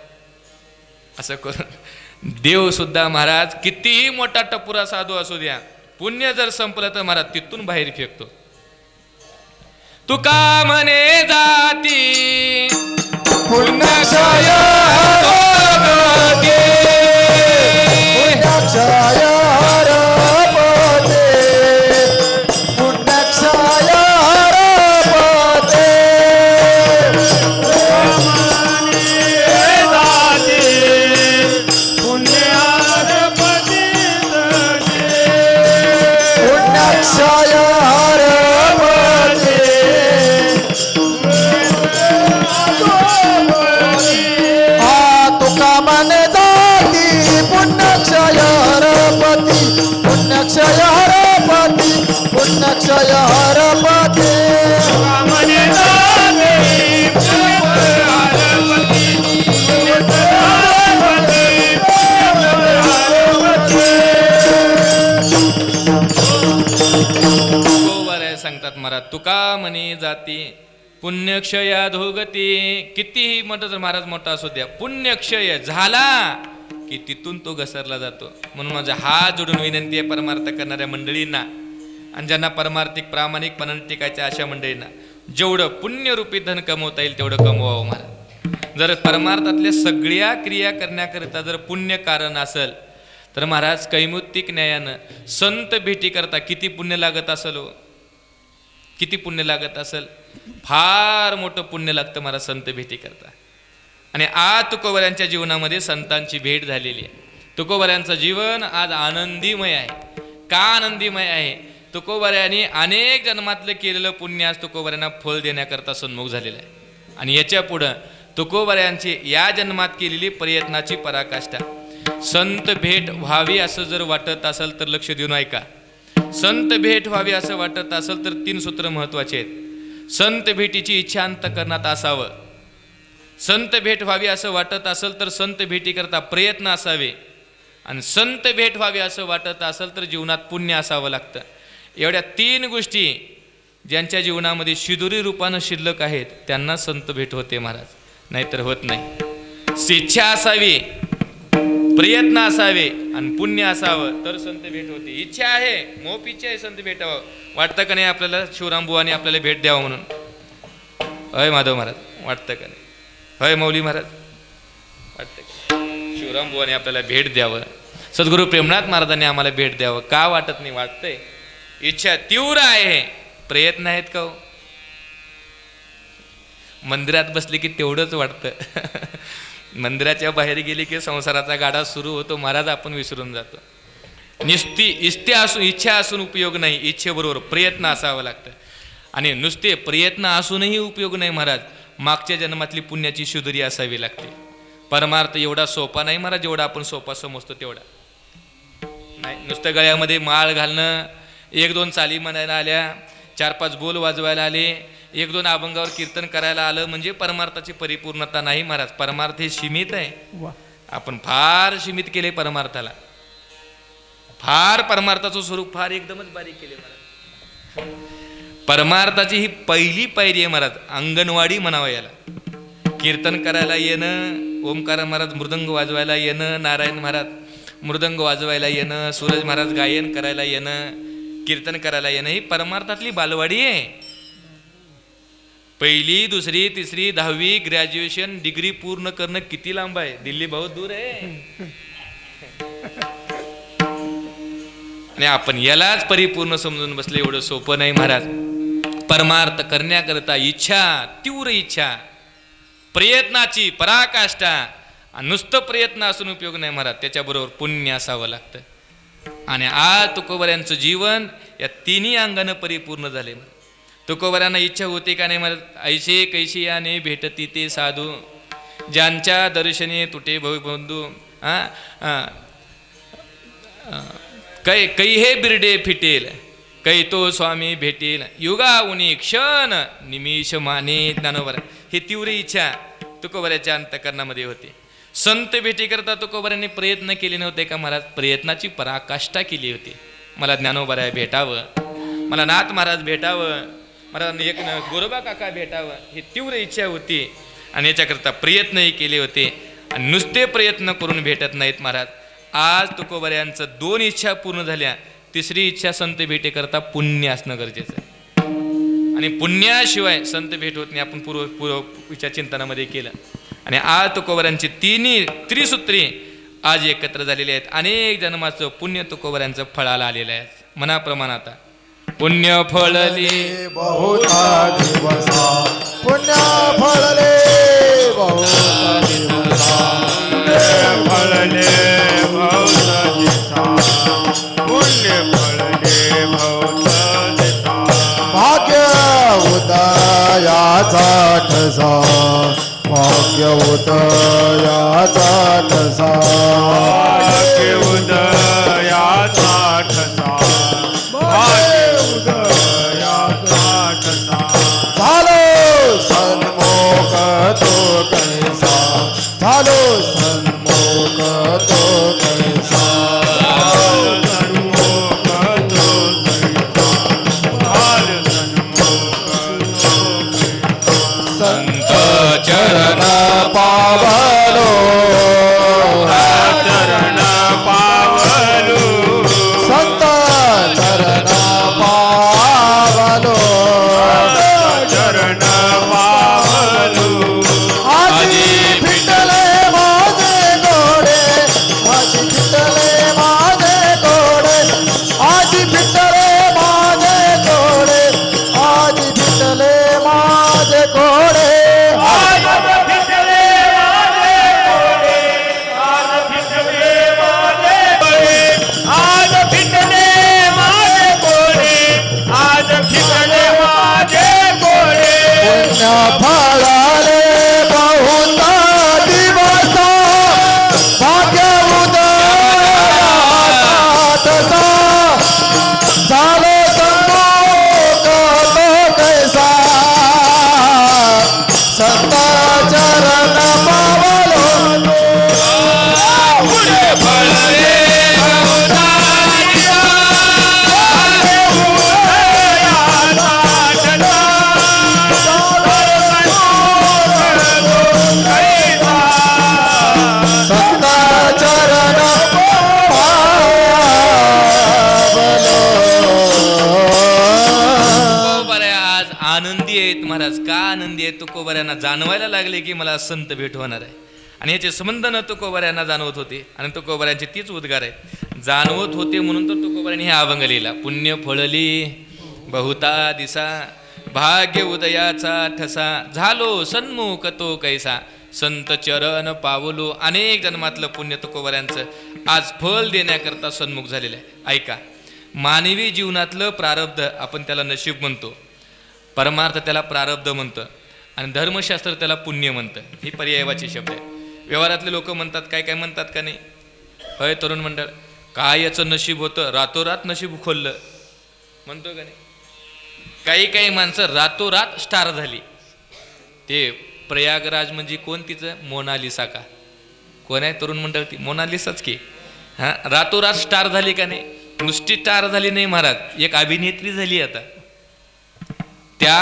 असं करून देव सुद्धा महाराज कितीही मोठा टपुरा साधू असू द्या, पुण्य जर संपलं तर महाराज तिथून बाहेर फेकतो. तुका म्हणे जाती पुण्यक्षय हरपते, पुण्यक्षय हरपते, पुण्यक्षय हरपते. पुण्यक्षय हरपते, तुका म्हणे जाती पुण्यक्षय हरपती, पुण्यक्षय हरपती, पुण्यक्षय हरपती. सांगतात महाराज तुका म्हणे जाती पुण्यक्षया धोगती. कितीही मोठं जर महाराज मोठा असू द्या, पुण्यक्षय झाला की तिथून तो घसरला जातो. म्हणून माझा हात जोडून विनंती आहे परमार्थ करणाऱ्या मंडळींना आणि ज्यांना परमार्थिक प्रामाणिकपणाने टिकायच्या अशा मंडळींना, जेवढं पुण्यरूपी धन कमवता येईल तेवढं कमवावं महाराज. जर परमार्थातल्या सगळ्या क्रिया करण्याकरिता जर पुण्य कारण असेल तर महाराज कैमुत्तिक न्यायानं संत भेटी करता किती पुण्य लागत असेल हो? किती पुण्य लागत असेल? फार मोठं पुण्य लागतं महाराज संत भेटी करता. आणि आज तुकोबऱ्यांच्या जीवनामध्ये संतांची भेट झालेली आहे. तुकोबऱ्यांचं जीवन आज आनंदीमय आहे. का आनंदीमय आहे? तुकोबऱ्यांनी अनेक जन्मातलं केलेलं पुण्य आज तुकोबऱ्यांना फळ देण्याकरता सन्मुख झालेलं आहे. आणि याच्या पुढं तुकोबऱ्यांची या जन्मात केलेली प्रयत्नाची पराकाष्ठा. संत भेट व्हावी असं जर वाटत असेल तर लक्ष देऊन ऐका. संत भेट व्हावी असं वाटत असेल तर 3 सूत्र महत्वाचे आहेत. संत भेटीची इच्छा अंतःकरणात असावं. संत भेट व्हावी असं वाटत असेल तर संत भेटी करता प्रयत्न असावे. आणि संत भेट व्हावी असं वाटत असेल तर जीवनात पुण्य असावं लागतं. एवढ्या 3 गोष्टी ज्यांच्या जीवनामध्ये शिदुरी रूपानं शिल्लक आहेत त्यांना संत भेट होते महाराज, नाहीतर होत नाही. इच्छा असावी, प्रयत्न असावे आणि पुण्य असावं तर संत भेट होते. इच्छा आहे, मोप इच्छा आहे संत भेटावं. वाटतं का नाही आपल्याला शिवराम बुवाने आपल्याला भेट द्यावं म्हणून? हय माधव महाराज, वाटतं का नाही? हय मौली महाराज, वाटतं का? शिवराम बुवाने आपल्याला भेट द्यावं, सद्गुरू प्रेमनाथ महाराजांनी आम्हाला भेट द्यावं. का वाटत नाही? वाटतंय. इच्छा तीव्र आहे, प्रयत्न आहेत का हो? मंदिरात बसले की तेवढंच वाटतं. मंदिराच्या बाहेर गेले की संसाराचा गाडा सुरू होतो महाराज, आपण विसरून जातो. नुसती इच्छा असून उपयोग नाही, इच्छेबरोबर प्रयत्न असावं लागतं. आणि नुसते प्रयत्न असूनही उपयोग नाही महाराज, मागच्या जन्मातली पुण्याची शुद्धरी असावी लागते. परमार्थ एवढा सोपा नाही महाराज, जेवढा आपण सोपा समजतो तेवढा नाही. नुसतं गळ्यामध्ये माळ घालणं, 1-2 चाली म्हणायला आल्या, 4-5 बोल वाजवायला आले, 1-2 अभंगावर कीर्तन करायला आलं म्हणजे परमार्थाची परिपूर्णता नाही महाराज. परमार्थ हे सीमित आहे. आपण फार सीमित केले परमार्थाला. फार परमार्थाचं स्वरूप फार एकदमच बारीक केले महाराज. परमार्थाची ही पहिली पायरी आहे महाराज, अंगणवाडी म्हणावं याला. कीर्तन करायला येणं, ओमकार महाराज मृदंग वाजवायला येणं, नारायण महाराज मृदंग वाजवायला येणं, सूरज महाराज गायन करायला येणं, कीर्तन करायला येणं ही परमार्थातली बालवाडी आहे. पहिली, दुसरी, तिसरी, 10वी ग्रॅज्युएशन डिग्री पूर्ण करणं किती लांब आहे. दिल्ली बहुत दूर आहे. आणि आपण यालाच परिपूर्ण समजून बसले, एवढं सोपं नाही महाराज. परमार्थ करण्याकरता इच्छा, तीव्र इच्छा, प्रयत्नाची पराकाष्ठा. नुसतं प्रयत्न असून उपयोग नाही महाराज, त्याच्याबरोबर पुण्य असावं लागतं. आणि आज तुकोबऱ्यांचं जीवन या तिन्ही अंगानं परिपूर्ण झाले. तुकोबऱ्यांना इच्छा होती का नाही महाराज, ऐसे कैशी याने भेटती ते साधू, ज्यांच्या दर्शने तुटे बंधू. कै हे बिरडे फिटेल, कै तो स्वामी भेटेल, युगा उनी क्षण निमिष माने. ज्ञानोबा ही तीव्र इच्छा तुकोबऱ्याच्या अंतःकरणामध्ये होती. संत भेटी करता तुकोबऱ्यांनी प्रयत्न केले नव्हते का महाराज, प्रयत्नाची पराकाष्ठा केली होती. मला ज्ञानोबा भेटावं, मला नाथ महाराज भेटावं, मला एक गोरोबा काका भेटावं, ही तीव्र इच्छा होती. आणि याच्याकरता प्रयत्नही केले होते. आणि नुसते प्रयत्न करून भेटत नाहीत महाराज. आज तुकोबऱ्यांचं 2 इच्छा पूर्ण झाल्या. तिसरी इच्छा संत भेटी करता पुण्य असणं गरजेचं आहे. आणि पुण्याशिवाय संत भेट होत नाही. आपण पूर्वीच्या चिंतनामध्ये केलं. आणि आज तुकोबऱ्यांची तिन्ही त्रिसूत्री आज एकत्र झालेले आहेत. अनेक जन्माचं पुण्य तुकोबऱ्यांचं फळाला आलेलं आहे. मनाप्रमाण आता पुण्य फळले बहुता दिवसा, पुण्य फळले बहुता दिवसा, फळले बहुत दिसा, पुण्य फळले बहुत दिसा. भाग्य उदयाचा ठसा, भाग्य उदयाचा ठसा, भाग्य उदयाचा ठसा, भाग्य उदयाचा ठसा. झालो सन्मुख तो कैसा, झालो सन्मुख तो कैसा, सन्मुख तो कैसा, झाल सन्मुख तो कैसा. संत चरण पावलो, चरण पावलो, संत चरण पावलो, चरण पावलो. आजी फिटले माझे गोडे, आजी फिटले माझे गोडे, आजी फिटले माझे गोडे, आजी फिटले माझे गोडे. आज फिटले माझे गोडे, आज फिटले माझे गोडे, आज फिटले माझे गोडे, आज फिटले माझे गोडे. पुण्य फळाले बहुता दिवसा, भाग्य उदयाचा ठसा, झालो सन्मुख तो कैसा, संत चरण पावलो. पुढे फळले बहुता दिसा, उदयाचा ठसा, संत चरण पावलो. तुकोबऱ्या आज आनंदी आहेत महाराज. का आनंदी आहेत? तुकोबऱ्यांना जाणवायला लागले की मला संत भेट होणार आहे. आणि याचे संबंध न तुकोबऱ्यांना जाणवत होते. आणि तुकोबऱ्यांचे तीच उद्गार आहेत. जाणवत होते म्हणून तर तुकोबऱ्यांनी हे अभंग लिहिला. पुण्य फळली बहुता दिसा, भाग्य उदयाचा ठसा, झालो सन्मुख तो कैसा, संत चरण पावलो. अनेक जन्मातलं पुण्य तुकोबऱ्यांचं आज फळ देण्याकरता सन्मुख झालेलं आहे. ऐका, मानवी जीवनातलं प्रारब्ध आपण त्याला नशीब म्हणतो, परमार्थ त्याला प्रारब्ध म्हणतं, आणि धर्मशास्त्र त्याला पुण्य म्हणतं. ही पर्यायवाची शब्द आहे. व्यवहारातले लोक म्हणतात, काय काय म्हणतात का नाही, होय तरुण मंडळ, काय याचं नशीब होतं, रातोरात नशीब खोललं म्हणतो का नाही. काही काही माणसं रातोरात स्टार झाली. ते प्रयागराज म्हणजे कोण, तिचं मोनालिसा का, कोण आहे तरुण मंडळ, ती मोनालिसाच की. हां, रातोरात स्टार झाली का नाही. नुसती स्टार झाली नाही महाराज, एक अभिनेत्री झाली आता. त्या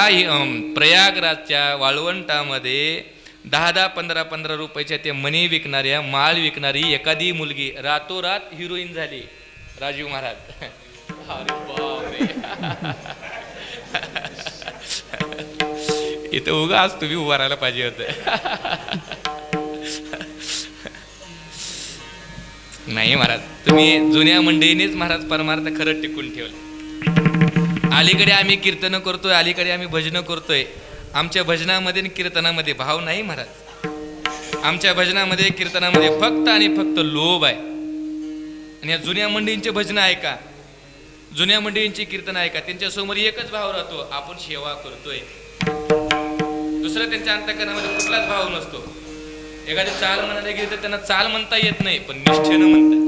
प्रयागराजच्या वाळवंटामध्ये 10 15 रुपयाच्या ते मणी विकणाऱ्या माळ विकणारी एखादी मुलगी रातोरात हिरोईन झाली. राजीव महाराज अरे बापरे. इथं उगा आज तुम्ही उभा राहायला पाहिजे होतं. नाही महाराज, तुम्ही जुन्या मंडळीनेच महाराज परमार्थ खरं टिकून ठेवलं. अलीकडे आम्ही कीर्तन करतोय, अलीकडे आम्ही भजन करतोय. आमच्या भजनामध्ये आणि कीर्तनामध्ये भाव नाही महाराज. आमच्या भजनामध्ये कीर्तनामध्ये फक्त आणि फक्त लोभ आहे. आणि या जुन्या मंडळींचे भजन ऐका, जुन्या मंडळींची कीर्तन ऐका, त्यांच्यासमोर एकच भाव राहतो, आपण सेवा करतोय. दुसरा त्यांच्या अंतःकरणामध्ये कुठलाच भाव नसतो. एखादी चाल म्हणायला गेली तर त्यांना चाल म्हणता येत नाही, पण निष्ठेनं म्हणतात.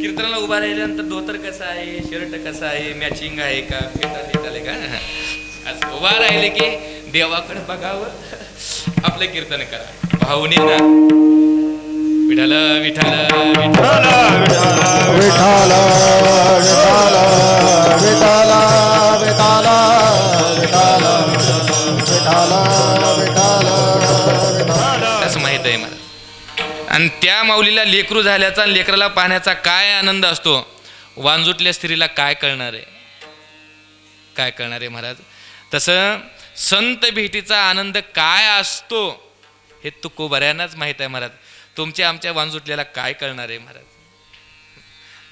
कीर्तनाला उभा राहिल्यानंतर धोतर कसं आहे, शर्ट कसं आहे, मॅचिंग आहे का, फेटा आले का, असं उभा राहिले की देवाकडे बघावं, आपलं कीर्तन करा भावने ना. विठाल विठाल विठाल विठाल विठाल विठाल विठाल विठाल विठाल विठाल असं माहित आहे मला. आणि त्या माऊलीला लेकरू झाल्याचा, लेकराला पाहण्याचा काय आनंद असतो, वांजुटल्या स्त्रीला काय कळणार आहे, काय कळणार आहे महाराज. तसं संत भेटीचा आनंद काय असतो हे तुकोबऱ्यांनाच माहित आहे महाराज. तुमच्या आमच्या वांजुटल्याला काय कळणार आहे महाराज.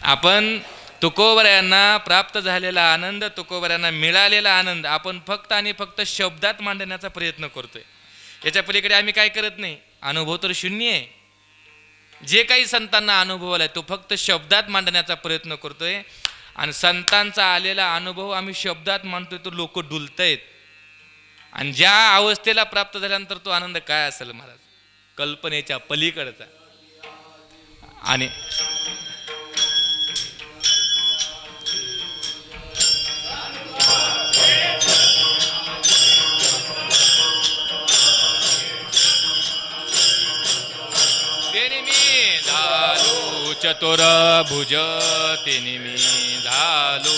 आपण तुकोबऱ्यांना प्राप्त झालेला आनंद, तुकोबऱ्यांना मिळालेला आनंद आपण फक्त आणि फक्त शब्दात मांडण्याचा प्रयत्न करतोय. याच्या पलीकडे आम्ही काय करत नाही. अनुभव तर शून्य आहे. जे काही संतांना अनुभव आलाय तो फक्त शब्दात मांडण्याचा प्रयत्न करतोय. आणि संतांचा आलेला अनुभव आम्ही शब्दात मांडतोय तर लोक डुलतायत. आणि ज्या अवस्थेला प्राप्त झाल्यानंतर तो आनंद काय असेल महाराज, कल्पनेच्या पलीकडचा. आणि चतुर भुज तेने मी झालो.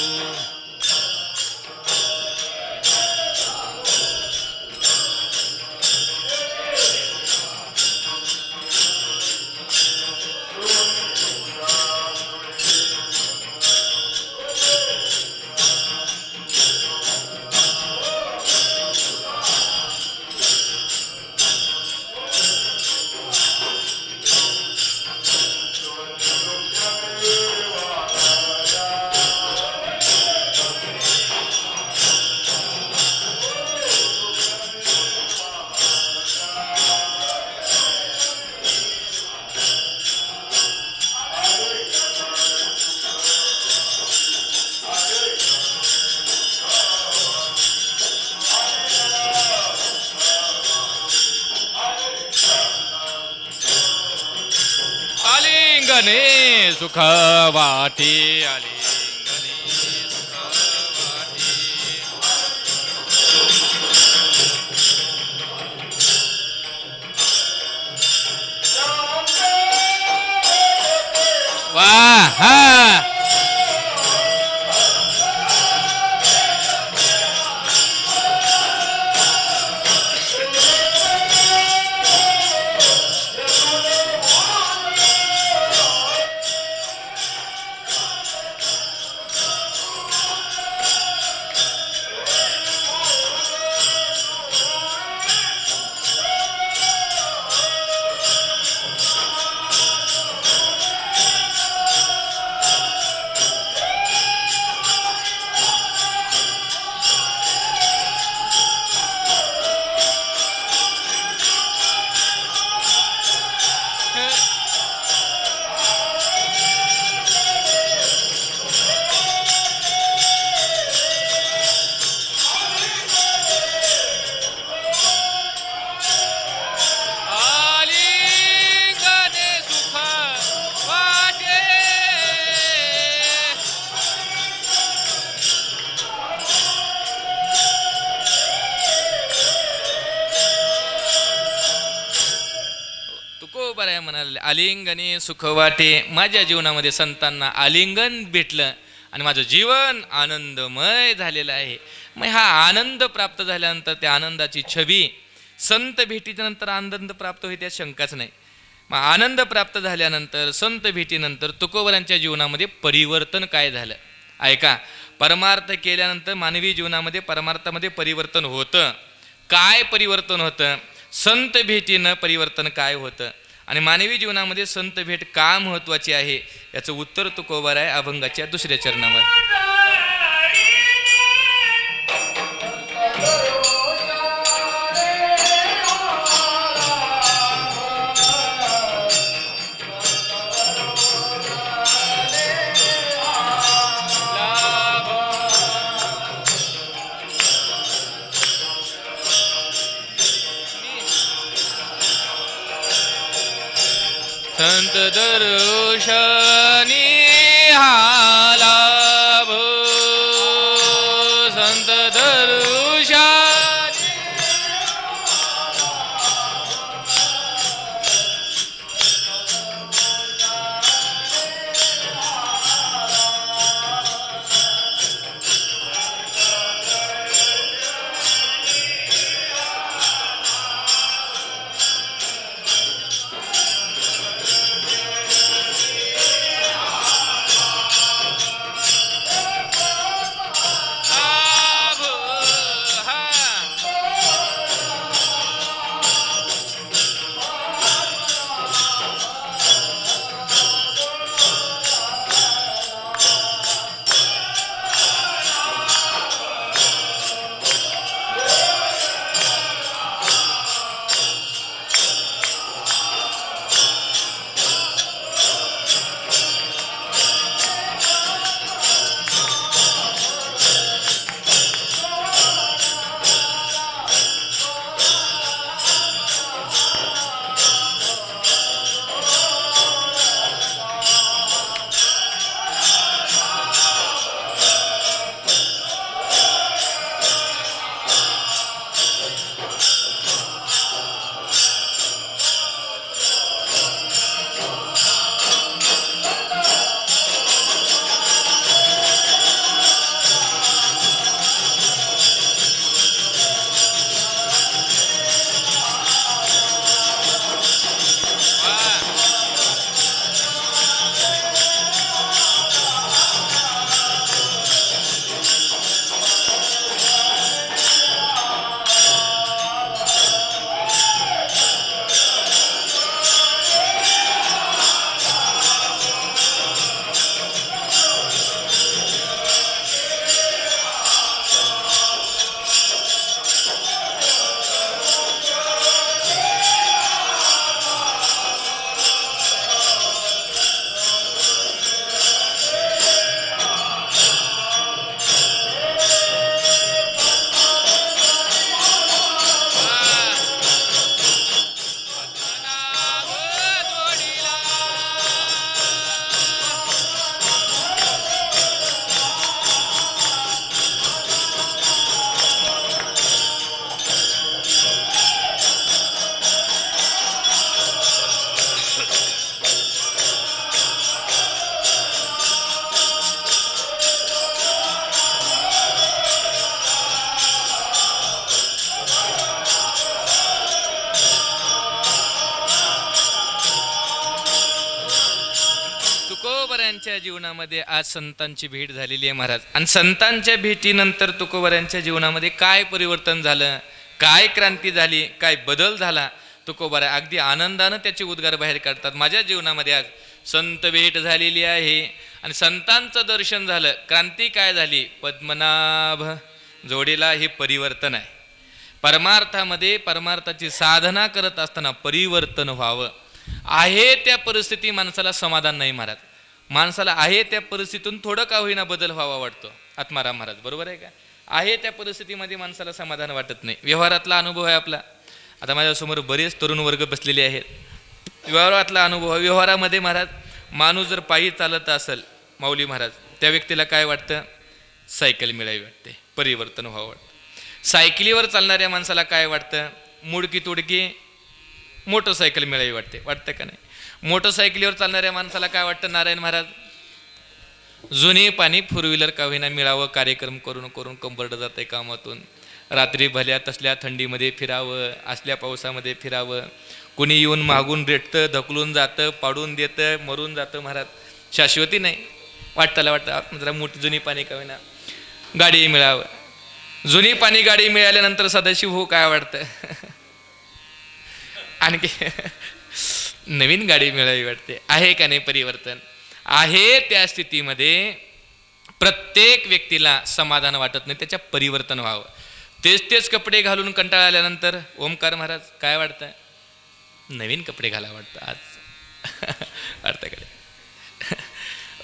आलिंगने सुख वाटे, आलिंगने सुख वाटे. वाह हा. आलिंगने सुख वाटे. माझ्या जीवनामध्ये संतांना आलिंगन भेटलं आणि माझं जीवन आनंदमय झालेलं आहे. मग हा आनंद प्राप्त झाल्यानंतर त्या आनंदाची छबी संत भेटीच्या नंतर आनंद प्राप्त होईल त्यात शंकाच नाही. मग आनंद प्राप्त झाल्यानंतर संत भेटीनंतर तुकोबरांच्या जीवनामध्ये परिवर्तन काय झालं ऐका. परमार्थ केल्यानंतर मानवी जीवनामध्ये परमार्थामध्ये परिवर्तन होतं. काय परिवर्तन होतं? संत भेटीनं परिवर्तन काय होतं आणि मानवी जीवनामध्ये संत भेट का महत्त्वाची आहे याचं उत्तर तुकोबर आहे अभंगाच्या दुसऱ्या चरणावर. संत दर्शनी हा लाभ संत दर्शनी तुकोबरांच्या जीवनामध्ये आज संतांची भेट झालेली आहे महाराज. आणि संतांच्या भेटीनंतर तुकोबरांच्या जीवनामध्ये काय परिवर्तन झालं, काय क्रांती झाली, काय बदल झाला. तुकोबरा अगदी आनंदानं त्याचे उद्गार बाहेर काढतात. माझ्या जीवनामध्ये आज संत भेट झालेली आहे आणि संतांचं दर्शन झालं. क्रांती काय झाली? पद्मनाभ जोडीला हे परिवर्तन आहे. परमार्थामध्ये परमार्थाची साधना करत असताना परिवर्तन व्हावं. आहे त्या परिस्थिती माणसाला समाधान नाही महाराज. माणसाला आहे त्या परिस्थितीतून थोडं का होईना बदल व्हावा वाटतो. आत्माराम महाराज बरोबर आहे का? आहे त्या परिस्थितीमध्ये माणसाला समाधान वाटत नाही. व्यवहारातला अनुभव आहे आपला. आता माझ्यासमोर बरेच तरुण वर्ग बसलेले आहेत. व्यवहारातला अनुभव, व्यवहारामध्ये महाराज माणूस जर पायी चालत असेल माऊली महाराज, त्या व्यक्तीला काय वाटतं? सायकल मिळावी वाटते, परिवर्तन व्हावं वाटतं. सायकलीवर चालणाऱ्या माणसाला काय वाटतं? मुडकी तुडकी मोटरसायकल मिळावी वाटते. वाटतं का नाही? मोटरसायकलीवर चालणाऱ्या माणसाला काय वाटतं? नारायण महाराज जुनी पाणी फोर व्हीलर का होईना मिळावं. कार्यक्रम करून करून कंबरड जाते कामातून. रात्री भल्या तसल्या थंडीमध्ये फिरावं, असल्या पावसामध्ये फिरावं. कुणी येऊन मागून रेटतं, ढकलून जातं, पाडून देतं, मरून जातं. महाराज शाश्वती नाही. वाटतं जरा मोठी जुनी पाणी का होईना गाडी मिळावं. जुनी पाणी गाडी मिळाल्यानंतर सदाशिव हो काय वाटतं आणखी नवीन गाडी मिळावी वाटते. आहे का नाही परिवर्तन? आहे. त्या स्थितीमध्ये प्रत्येक व्यक्तीला समाधान वाटत नाही, त्याच्या परिवर्तन व्हावं. तेच कपडे घालून कंटाळा आल्यानंतर ओमकार महाराज काय वाटतं? नवीन कपडे घाला वाटतं आज वाटतं कडे.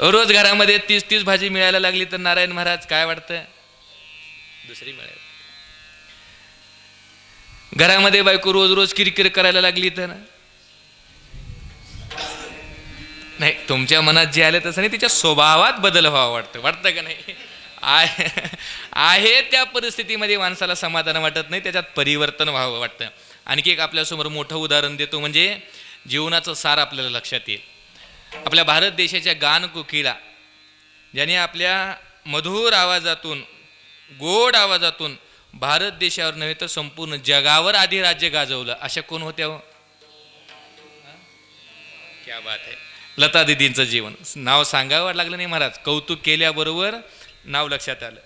रोज घरामध्ये 30 भाजी मिळायला लागली तर नारायण महाराज काय वाटतं? दुसरी मिळाली. घरामध्ये बायको रोज किरकिर करायला लागली तर नाही, तुमच्या मनात जे आलं तसं नाही, तिच्या स्वभावात बदल व्हावा वाटतं का नाही? आहे त्या परिस्थितीमध्ये माणसाला समाधान वाटत नाही, त्याच्यात परिवर्तन व्हावं वाटतं. आणखी एक आपल्यासमोर मोठं उदाहरण देतो, म्हणजे जीवनाचं सार आपल्याला लक्षात येईल. आपल्या भारत देशाच्या गान कोकिळा ज्याने आपल्या मधुर आवाजातून, गोड आवाजातून भारत देशावर नव्हे तर संपूर्ण जगावर आधी राज्य गाजवलं, अशा कोण होत्या हो? क्या बात आहे. लता दीदींचं जीवन. नाव सांगावं लागलं नाही महाराज, कौतुक केल्याबरोबर नाव लक्षात आलं.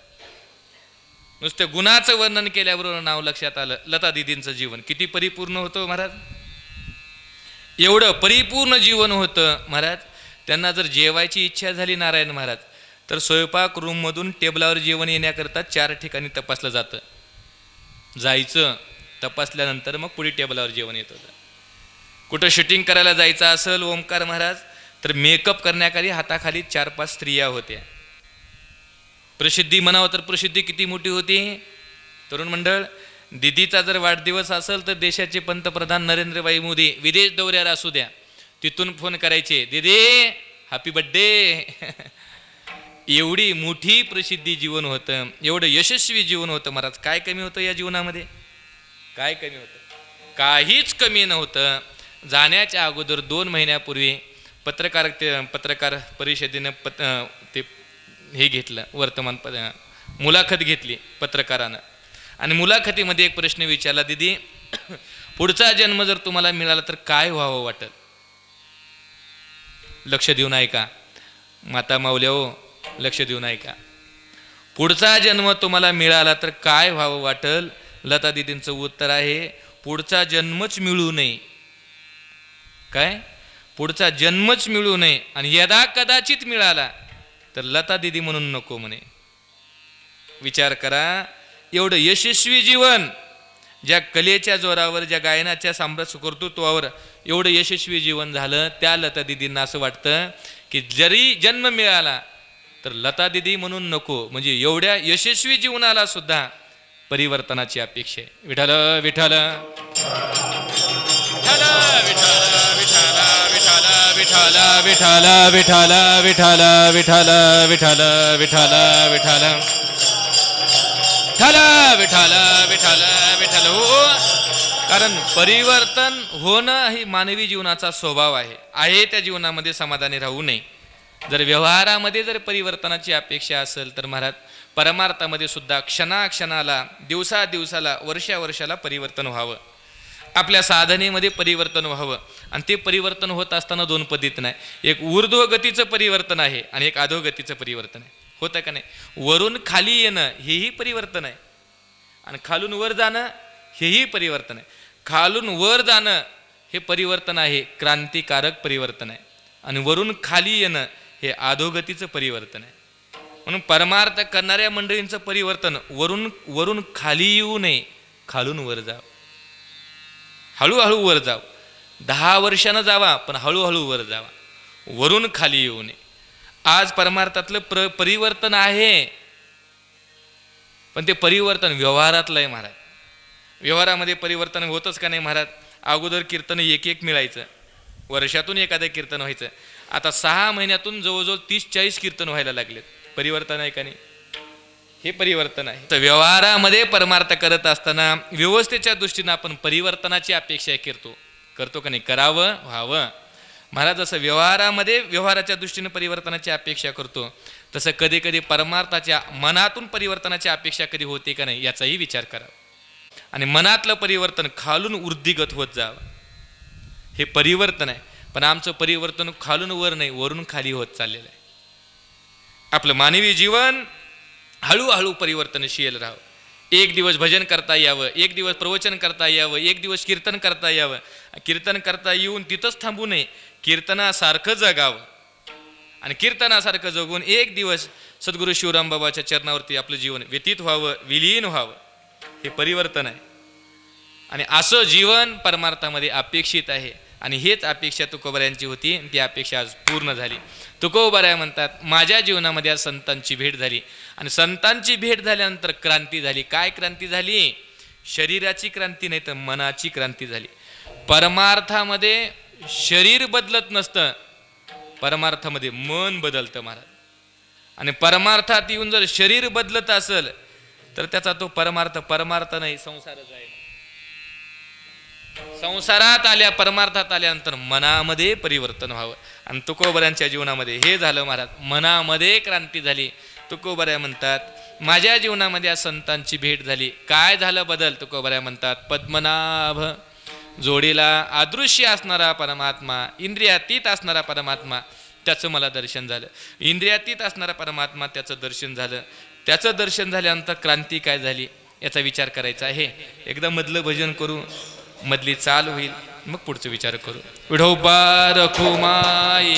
नुसतं गुणाचं वर्णन केल्याबरोबर नाव लक्षात आलं. लता दीदींचं जीवन किती परिपूर्ण होतं महाराज. एवढं परिपूर्ण जीवन होतं महाराज. त्यांना जर जेवायची इच्छा झाली नारायण महाराज तर स्वयंपाक रूममधून टेबलावर जेवण येण्याकरता 4 ठिकाणी तपासलं जातं. जायचं, तपासल्यानंतर मग पुढे टेबलावर जेवण येत होतं. कुठं शूटिंग करायला जायचं असेल ओमकार महाराज तर मेकअप करण्याखाली हाताखाली 4-5 स्त्रिया होत्या. प्रसिद्धी म्हणावं तर प्रसिद्धी किती मोठी होती तरुण मंडळ. दिदीचा जर वाढदिवस असेल तर देशाचे पंतप्रधान नरेंद्रभाई मोदी विदेश दौऱ्यावर असू द्या, तिथून फोन करायचे, दीदी हॅपी बर्थडे. एवढी मोठी प्रसिद्धी जीवन होतं, एवढं यशस्वी जीवन होतं महाराज. काय कमी होतं या जीवनामध्ये? काय कमी होतं? काहीच कमी नव्हतं. जाण्याच्या अगोदर 2 महिन्यापूर्वी पत्रकार परिषदेनं ते हे घेतलं, मुलाखत घेतली पत्रकारानं. आणि मुलाखतीमध्ये एक प्रश्न विचारला, दीदी पुढचा जन्म जर तुम्हाला मिळाला तर काय व्हावं वाटल? लक्ष देऊन ऐका माता माऊल्या हो, लक्ष देऊन ऐका. पुढचा जन्म तुम्हाला मिळाला तर काय व्हावं वाटल? लता दीदींचं उत्तर आहे, पुढचा जन्मच मिळू नये. काय? पुढचा जन्मच मिळू नये, आणि यदा कदाचित मिळाला तर लता दीदी म्हणून नको म्हणे. विचार करा, एवढं यशस्वी जीवन, ज्या कलेच्या जोरावर, ज्या गायनाच्या कर्तृत्वावर एवढं यशस्वी जीवन झालं, त्या लता दीदींना असं वाटतं की जरी जन्म मिळाला तर लता दीदी म्हणून नको. म्हणजे एवढ्या यशस्वी जीवनाला सुद्धा परिवर्तनाची अपेक्षा आहे. विठ्ठल विठ्ठल विठ्ठल विठ्ठल विठ्ठल विठ्ठल विठ्ठल विठ्ठल विठ्ठल विठ्ठल विठ्ठल विठ्ठल विठ्ठल हो. कारण परिवर्तन होणं ही मानवी जीवनाचा स्वभाव आहे. त्या जीवनामध्ये समाधानी राहू नये. जर व्यवहारामध्ये जर परिवर्तनाची अपेक्षा असेल तर महाराज परमार्थामध्ये सुद्धा क्षणाक्षणाला, दिवसाला, वर्षाला परिवर्तन व्हावं. आपल्या साधनेमध्ये परिवर्तन व्हावं. आणि ते परिवर्तन होत असताना 2 पद्धतीनं आहे. एक ऊर्ध्वगतीचं परिवर्तन आहे आणि एक अधोगतीचं परिवर्तन आहे. होतं का नाही? वरून खाली येणं हेही परिवर्तन आहे, आणि खालून वर जाणं हेही परिवर्तन आहे. खालून वर जाणं हे परिवर्तन आहे, क्रांतिकारक परिवर्तन आहे. आणि वरून खाली येणं हे अधोगतीचं परिवर्तन आहे. म्हणून परमार्थ करणाऱ्या मंडळींचं परिवर्तन वरून खाली येऊ नये, खालून वर जावं, हळूहळू वर जावं. 10 वर्षानं जावा पण हळूहळू वर जावा, वरून खाली येऊ नये. आज परमार्थातलं परिवर्तन आहे, पण ते परिवर्तन व्यवहारातलं आहे महाराज. व्यवहारामध्ये परिवर्तन होतच का नाही महाराज? अगोदर कीर्तन एक मिळायचं, वर्षातून एखादं कीर्तन व्हायचं. आता 6 महिन्यातून जवळजवळ 30-40 कीर्तन व्हायला लागलेत. परिवर्तन आहे का नाही? हे परिवर्तन आहे. तर व्यवहारामध्ये परमार्थ करत असताना व्यवस्थेच्या दृष्टीनं आपण परिवर्तनाची अपेक्षा करतो का नाही? करावं, व्हावं. महाराज असं व्यवहारामध्ये व्यवहाराच्या दृष्टीनं परिवर्तनाची अपेक्षा करतो, तसं कधी कधी परमार्थाच्या मनातून परिवर्तनाची अपेक्षा कधी होते का नाही याचाही विचार करावा. आणि मनातलं परिवर्तन खालून वृद्धिगत होत जावं, हे परिवर्तन आहे. पण आमचं परिवर्तन खालून वर नाही, वरून खाली होत चाललेलं आहे. आपलं मानवी जीवन हळूहळू परिवर्तनशील राहावं. एक दिवस भजन करता यावं, एक दिवस प्रवचन करता यावं, एक दिवस कीर्तन करता यावं. कीर्तन करता येऊन तिथंच थांबू नये, कीर्तनासारखं जगावं. आणि कीर्तनासारखं जगून एक दिवस सद्गुरू शिवराम बाबाच्या चरणावरती आपलं जीवन व्यतीत व्हावं, विलीन व्हावं, हे परिवर्तन आहे. आणि असं जीवन परमार्थामध्ये अपेक्षित आहे. आणि हेच अपेक्षा तुकोबारायांची होती, ती अपेक्षा आज पूर्ण झाली. तुकोबाराय म्हणतात, माझ्या जीवनामध्ये आज संतांची भेट झाली. आणि संतांची भेट झाल्यानंतर क्रांती झाली. काय क्रांती झाली? शरीराची क्रांती नाही तर मनाची क्रांती झाली. परमार्थामध्ये शरीर बदलत नसतं, परमार्थामध्ये मन बदलतं महाराज. आणि परमार्थात येऊन जर शरीर बदलत असेल तर त्याचा तो परमार्थ नाही, संसारच आहे. संसारात आल्या, परमार्थात आल्यानंतर मनामध्ये परिवर्तन व्हावं. आणि तुकोबारायांच्या जीवनामध्ये हे झालं महाराज, मनामध्ये क्रांती झाली. तुकोबाराय म्हणतात, माझ्या जीवनामध्ये या संतांची भेट झाली. काय झालं बदल? तुकोबाराय म्हणतात, पद्मनाभ जोडीला अदृश्य असणारा परमात्मा, इंद्रियातीत असणारा परमात्मा, त्याचं मला दर्शन झालं. इंद्रियातीत असणारा परमात्मा, त्याचं दर्शन झालं. त्याचं दर्शन झाल्यानंतर क्रांती काय झाली याचा विचार करायचा आहे. एकदा मधलं भजन करू, मधली चाल होईल, मग पुढचा विचार करू. विठोबा रखुमाई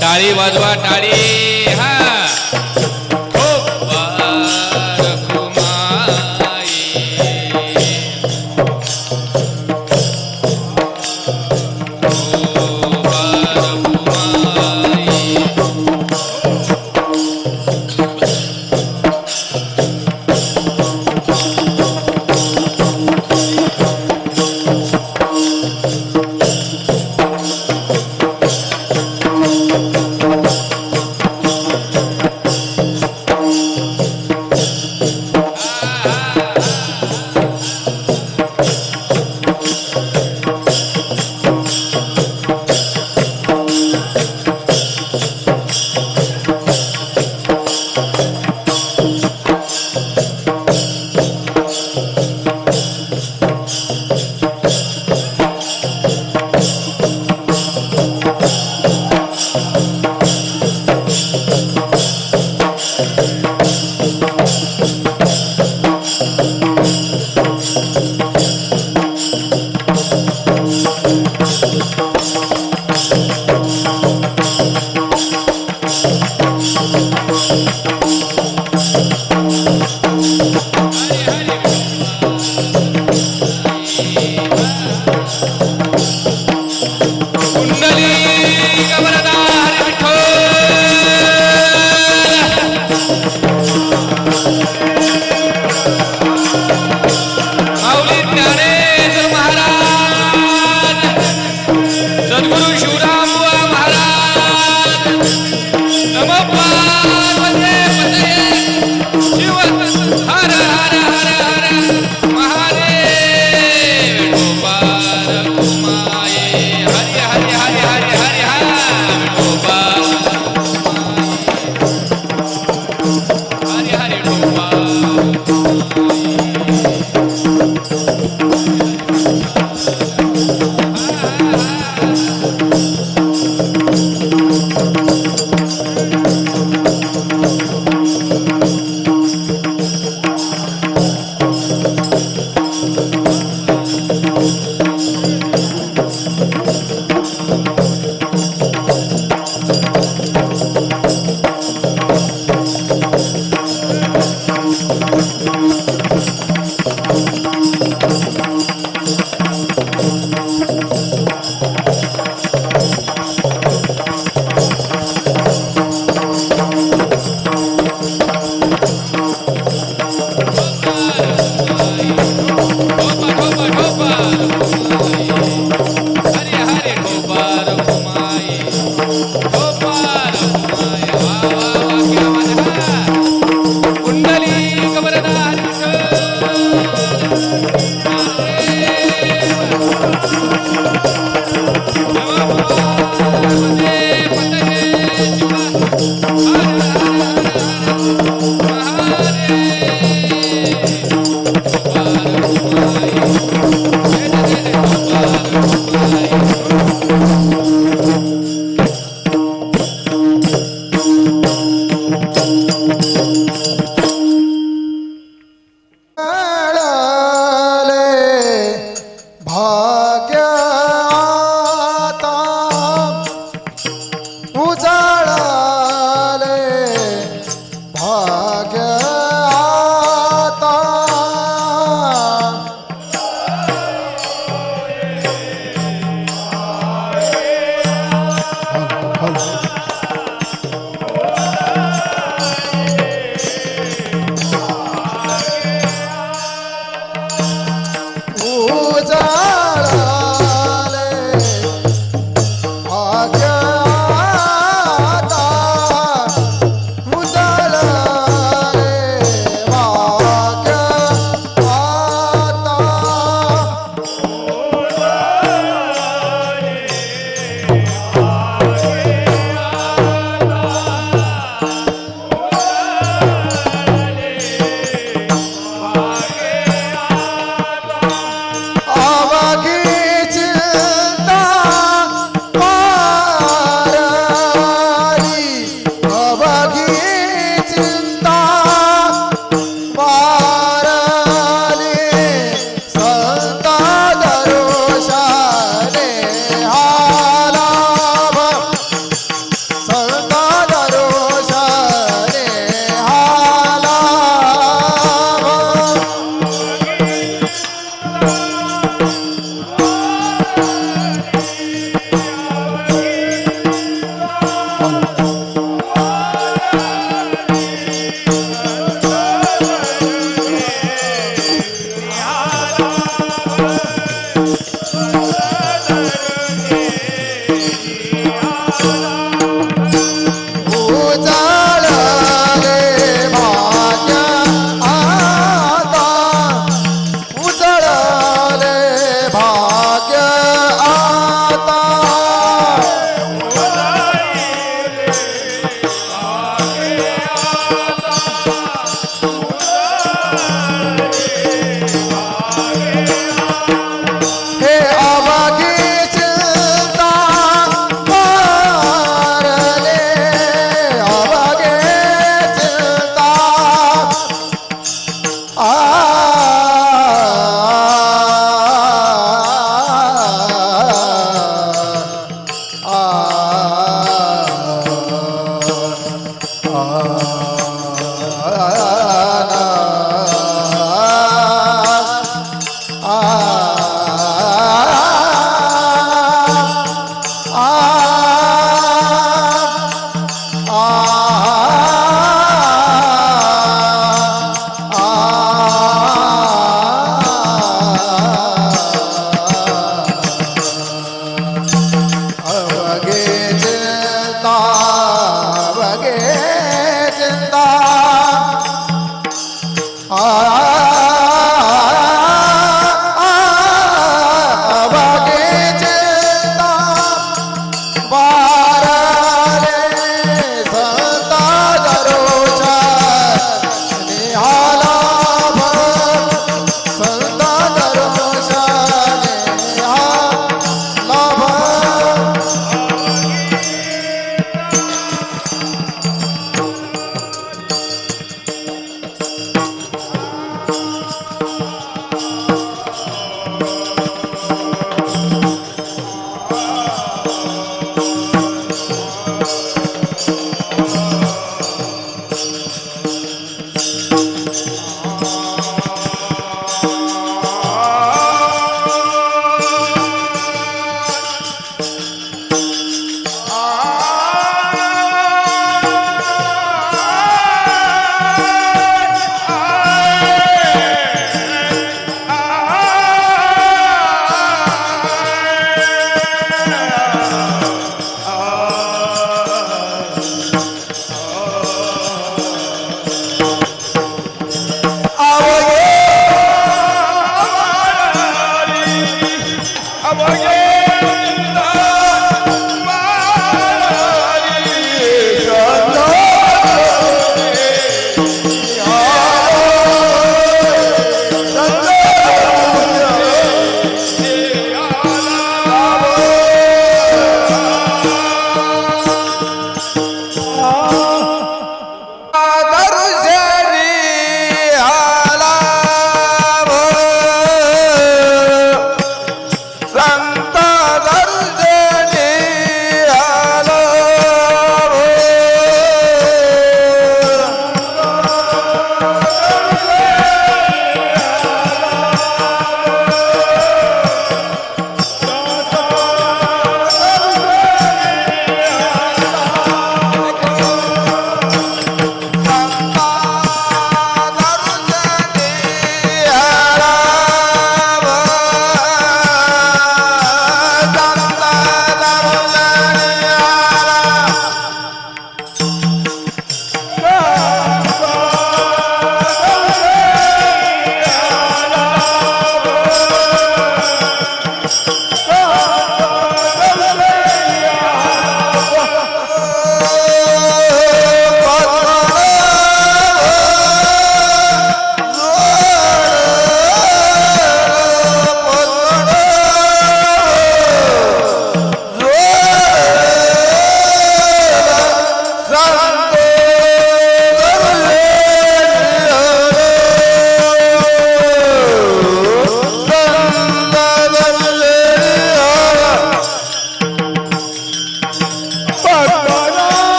टाळी वाजवा, टाळी. हा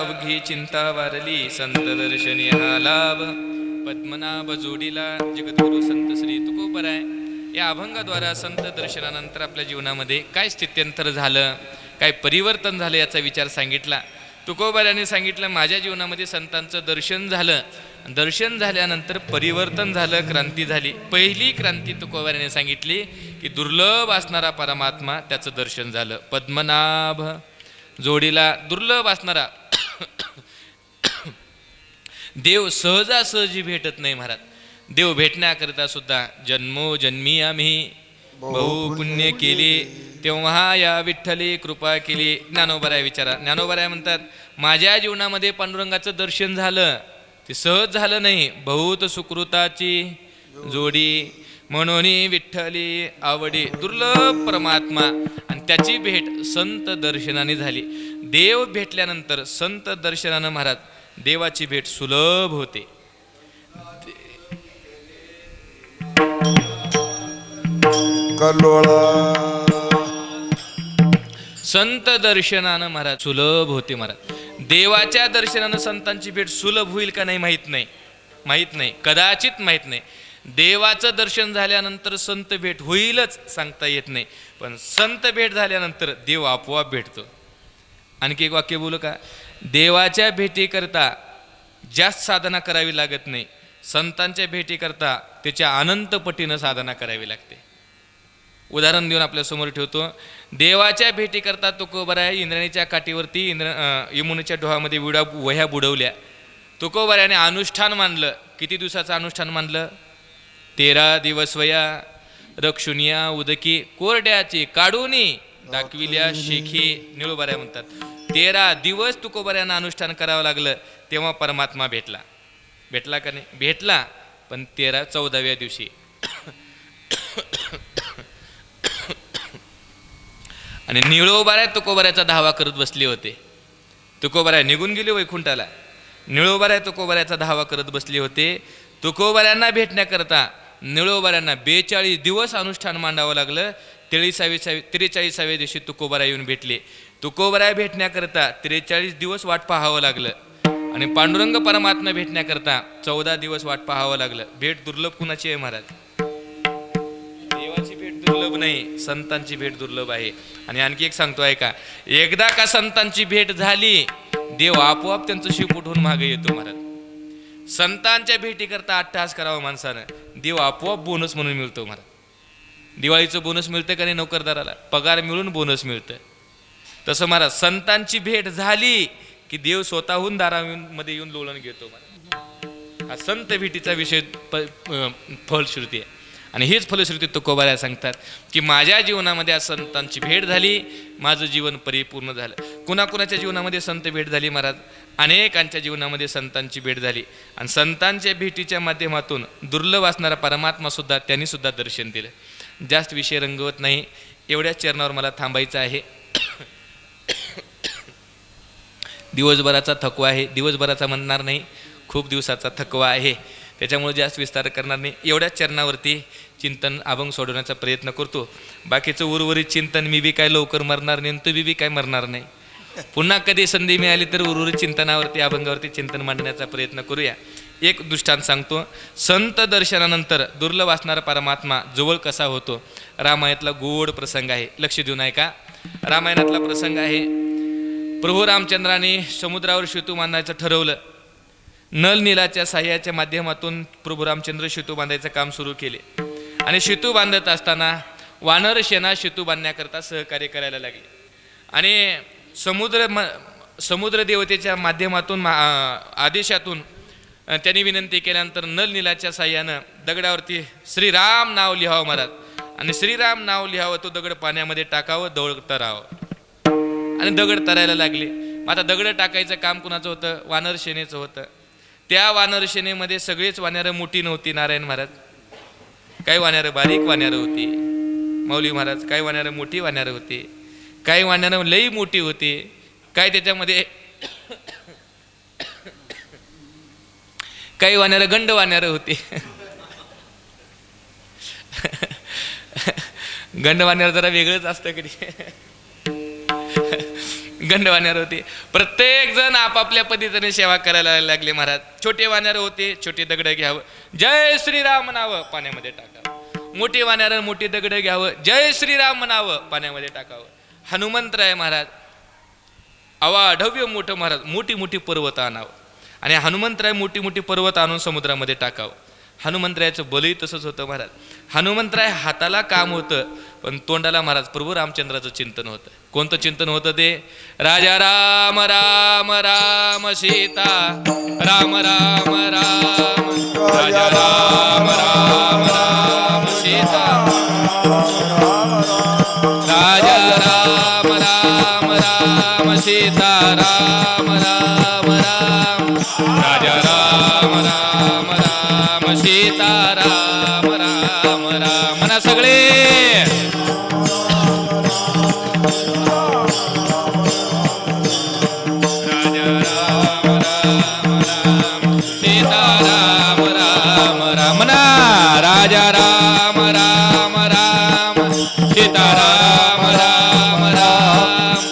अवघी चिंता वारली संत दर्शनी हा लाभ. पद्मनाभ जोडीला जगद्गुरु संत श्री तुकोबराय या अभंगाद्वारा संत दर्शनानंतर आपल्या जीवनामध्ये काय स्थित्यंतर झालं, काय परिवर्तन झालं याचा विचार सांगितला. तुकोबरायाने सांगितलं, माझ्या जीवनामध्ये संतांचं दर्शन झालं, दर्शन झाल्यानंतर परिवर्तन झालं, क्रांती झाली. पहिली क्रांती तुकोबरायाने सांगितली की दुर्लभ असणारा परमात्मा त्याचं दर्शन झालं. पद्मनाभ जोडीला दुर्लभ असणारा देव सहजासहजी भेटत नाही महाराज. देव भेटण्याकरिता सुद्धा जन्मोजन्मी आम्ही बहु पुण्य केले, तेव्हा या विठ्ठली कृपा केली. ज्ञानोबराय विचारा, ज्ञानोबराय म्हणतात माझ्या जीवनामध्ये पांडुरंगाचं दर्शन झालं, ते सहज झालं नाही, बहुत सुकृताची जोडी म्हणून विठ्ठली आवडी. दुर्लभ परमात्मा आणि त्याची भेट संत दर्शनाने झाली. देव भेटल्यानंतर संत दर्शनानं महाराज देवाची भेट सुलभ होते. कल्लोळा संत दर्शनानं महाराज सुलभ होते महाराज. देवाच्या दर्शनानं संतांची भेट सुलभ होईल का नाही माहीत नाही, कदाचित माहीत नाही. देवाचं दर्शन झाल्यानंतर संत भेट होईलच सांगता येत नाही, पण संत भेट झाल्यानंतर देव आपोआप भेटतो. आणखी एक वाक्य बोलू का? देवाच्या भेटीकरता जास्त साधना करावी लागत नाही, संतांच्या भेटीकरता त्याच्या अनंत पटीनं साधना करावी लागते. उदाहरण देऊन आपल्या समोर ठेवतो. देवाच्या भेटीकरता तुकोबराया इंद्राणीच्या काठीवरती यमुनेच्या डोहामध्ये वह्या बुडवल्या. तुकोबरायाने अनुष्ठान मानलं. किती दिवसाचं अनुष्ठान मानलं? 13 दिवस वया रक्षुनिया उदकी कोरड्याची काढूनी दाखविल्या शेखी निळोबाऱ्या म्हणतात. 13 दिवस तुकोबरायांना अनुष्ठान करावं लागलं, तेव्हा परमात्मा भेटला का नाही? भेटला, पण 14व्या दिवशी. आणि निळोबाऱ्या तुकोबऱ्याचा धावा करत बसले होते. तुकोबराया निघून गेले वैकुंठाला. निळोबाऱ्या तुकोबऱ्याचा धावा करत बसले होते. तुकोबऱ्यांना भेटण्याकरता निळोबाऱ्यांना 42 दिवस अनुष्ठान मांडावं लागलं. 43व्या दिवशी तुकोबराया येऊन भेटले. तुकोबराया भेटण्याकरता 43 दिवस वाट पाहावं लागलं. आणि पांडुरंग परमात्मा भेटण्याकरता 14 दिवस वाट पाहावं लागलं. भेट दुर्लभ कुणाची आहे महाराज? देवाची भेट दुर्लभ नाही, संतांची भेट दुर्लभ आहे. आणि आणखी एक सांगतो ऐका, एकदा का संतांची भेट झाली, देव आपोआप त्यांचं शिव उठून मागे येतो महाराज. संतांच्या भेटीकरता अट्टहास करावा माणसानं, देव आपोआप बोनस म्हणून मिळतो महाराज. दिवाळीचं बोनस मिळतं का नाही नोकरदाराला? पगार मिळून बोनस मिळतं. तसं महाराज संतांची भेट झाली की देव स्वतःहून दारामध्ये येऊन लोळण घेतो महाराज. हा संत भेटीचा विषय फलश्रुती आहे. आणि हेच फलश्रुती तुकोबराया सांगतात की माझ्या जीवनामध्ये आज संतांची भेट झाली, माझं जीवन परिपूर्ण झालं. कुणाकुणाच्या जीवनामध्ये संत भेट झाली महाराज? अनेकांच्या जीवनामध्ये संतांची भेट झाली. आणि संतांच्या भेटीच्या माध्यमातून दुर्लभ असणारा परमात्मा सुद्धा त्यांनी सुद्धा दर्शन दिलं. जास्त विषय रंगवत नाही, एवढ्याच चरणावर मला थांबायचं आहे. दिवसभराचा थकवा आहे, दिवसभराचा म्हणणार नाही, खूप दिवसाचा थकवा आहे, त्याच्यामुळे जास्त विस्तार करणार नाही. एवढ्याच चरणावरती चिंतन अभंग सोडवण्याचा प्रयत्न करतो. बाकीचं उर्वरित चिंतन मी बी काय लवकर मरणार नाही, तू बी काय मरणार नाही. पुन्हा कधी संधी मिळाली तर उर्वरित चिंतनावरती अभंगावरती चिंतन मांडण्याचा प्रयत्न करूया. एक दृष्टांत सांगतो. संत दर्शनानंतर दुर्लभ असणारा परमात्मा जवळ कसा होतो? रामायणातला गोड प्रसंग आहे, लक्ष देऊन ऐका. रामायणातला प्रसंग आहे. प्रभू रामचंद्राने समुद्रावर सेतू बांधायचं ठरवलं. नल नीलाच्या साह्याच्या माध्यमातून प्रभू रामचंद्र सेतू बांधायचं काम सुरू केले. आणि सेतू बांधत असताना वानर सेना सेतू बांधण्याकरता सहकार्य करायला लागले. आणि समुद्र देवतेच्या माध्यमातून आदेशातून त्यांनी विनंती केल्यानंतर नल नीलाच्या साह्यानं दगडावरती श्रीराम नाव लिहावं महाराज. आणि श्रीराम नाव लिहावं, तो दगड पाण्यामध्ये टाकावं, दगड तरावं. आणि दगड तरायला लागले. आता दगड टाकायचं काम कुणाचं होतं? वानर सेनेचं होतं. त्या वानर सेनेमध्ये सगळेच वानरं मोठी नव्हती नारायण महाराज. काही वानरं बारीक वानरं होती माऊली महाराज, काही वानरं मोठी वानरं होती, काही वानरं लई मोठी होती, काही त्याच्यामध्ये काही वानरं गंड वानरं होती. गंड वानर जरा वेगळंच असतं कधी. गंड वानर होते. प्रत्येक जण आपापल्या पद्धतीने सेवा करायला लागले महाराज. छोटे वानर होते, छोटे दगड घ्यावं, जय श्रीराम म्हणावं, पाण्यामध्ये टाकावं. मोठी वानर मोठी दगड घ्यावं, जय श्रीराम म्हणावं, पाण्यामध्ये टाकावं. हनुमंतराय महाराज अवाढव्य मोठं महाराज, मोठी मोठी पर्वत आणावं. आणि हनुमंतराय मोठी मोठी पर्वत आणून समुद्रामध्ये टाकावं. हनुमंतरायाचं बलही तसंच होतं महाराज. हनुमंतराय हाताला काम होतं, पण तोंडाला महाराज प्रभू रामचंद्राचं चिंतन होतं. कोणतं चिंतन होतं ते? राजा राम राम राम सीता राम राम राम, राजा राम राम राम सीता, राजा राम राम राम सीता राम राम राम, राजा राम राम राम सीता राम राम राम. म्हणा सगळे राजा राम राम राम सीता राम राम राम,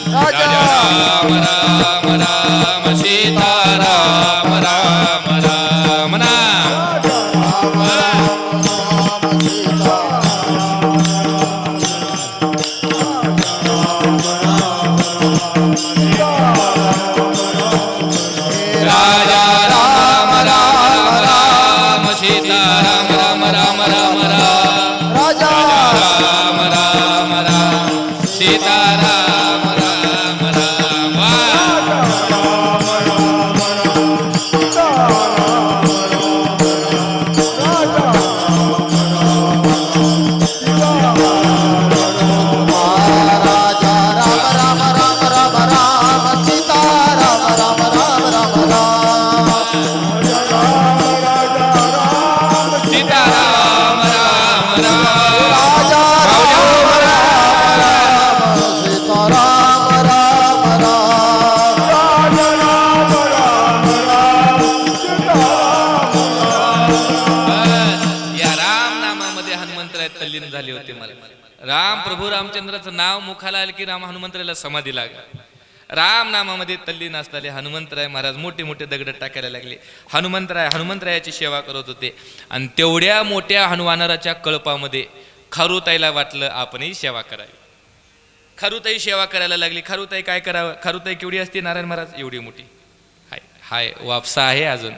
तल्लीन झाले होते मला. प्रभू रामचंद्राचं नाव मुखाला आलं की हनुमंतराला समाधी लागली. राम नामामध्ये तल्लीन असताले हनुमंतराय महाराज मोठे मोठे दगड टाकायला लागले. हनुमंतरायाची सेवा करत होते. आणि तेवढ्या मोठ्या हनुमानाराच्या कळपामध्ये खारुताईला वाटलं आपणही सेवा करावी. खारुताई सेवा करायला लागली. खारुताई काय करावं? खारुताई केवढी असते नारायण महाराज? एवढी मोठी. हाय वापसा आहे अजून.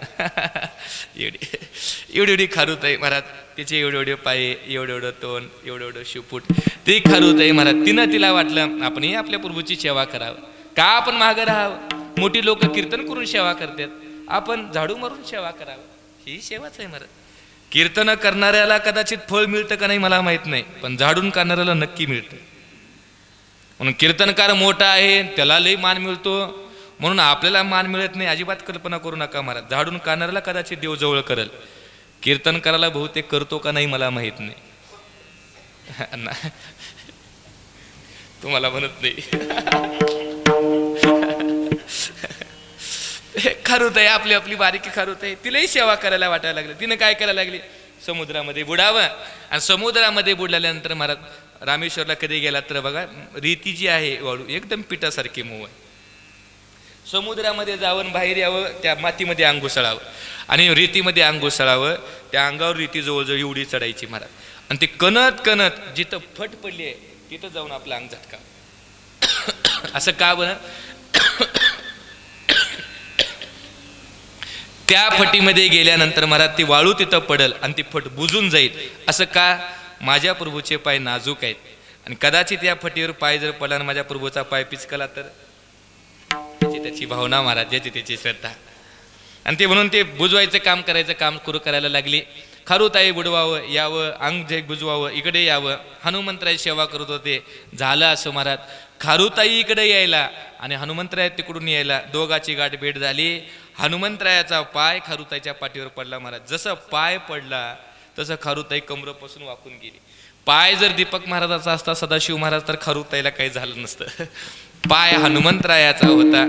एवढी खारुताई महाराज. तिचे एवढे पाय, एवढं तोंड, एवढं शिवपूट. ती खारुताई महाराज. तिला वाटलं आपणही आपल्या प्रभूची सेवा करावं. का आपण मागं राहावं? मोठी लोक कीर्तन करून सेवा करतात, आपण झाडू मारून सेवा करावं. ही सेवाच आहे महाराज. कीर्तन करणाऱ्याला कदाचित फळ मिळतं का नाही मला माहित नाही, पण झाडून काढणाऱ्याला नक्की मिळतं. म्हणून कीर्तनकार मोठा आहे त्याला लई मान मिळतो, म्हणून आपल्याला मान मिळत नाही अजिबात कल्पना करू नका महाराज. झाडून काढणाऱ्याला कदाचित देव जवळ करेल. कीर्तन करायला बहुतेक करतो का नाही मला माहित नाही. तुम्हाला म्हणत नाही. खारुताई आपली आपली बारीकी खारुताई. तिलाही सेवा करायला वाटायला लागली. तिने काय करायला लागली? समुद्रामध्ये बुडावं. आणि समुद्रामध्ये बुडल्यानंतर महाराज रामेश्वरला कधी गेला तर बघा रीती जी आहे वाळू एकदम पिठासारखी मऊ आहे. समुद्रामध्ये जावं, बाहेर यावं, त्या मातीमध्ये अंग घुसळावं आणि रेतीमध्ये अंग घुसळावं. त्या अंगावर रेती जवळजवळ एवढी चढायची महाराज. आणि ते कणत कणत जिथं फट पडली आहे तिथं जाऊन आपलं अंग झटकावं. असं का बरं? त्या फटीमध्ये गेल्यानंतर महाराज ती वाळू तिथं पडल आणि ती फट बुजून जाईल. असं का? माझ्या प्रभूचे पाय नाजूक आहेत आणि कदाचित या फटीवर पाय जर पडला आणि माझ्या प्रभूचा पाय पिचकला तर त्याची भावना महाराज, ज्याची त्याची श्रद्धा. आणि ते म्हणून ते बुजवायचं काम करायचं काम करायला लागली. खारुताई बुडवावं, यावं, अंग जे बुजवावं, इकडे यावं. हनुमंतराय सेवा करत होते. झालं असं महाराज, खारुताई इकडे यायला आणि हनुमंतराय तिकडून यायला दोघाची गाठ भेट झाली. हनुमंतरायाचा पाय खारुताईच्या पाठीवर पडला महाराज. जसं पाय पडला तसं खारुताई कमरपासून वाकून गेली. पाय जर दीपक महाराजाचा असता सदाशिव महाराज तर खारुताईला काही झालं नसतं. पाय हनुमंतरायाचा होता.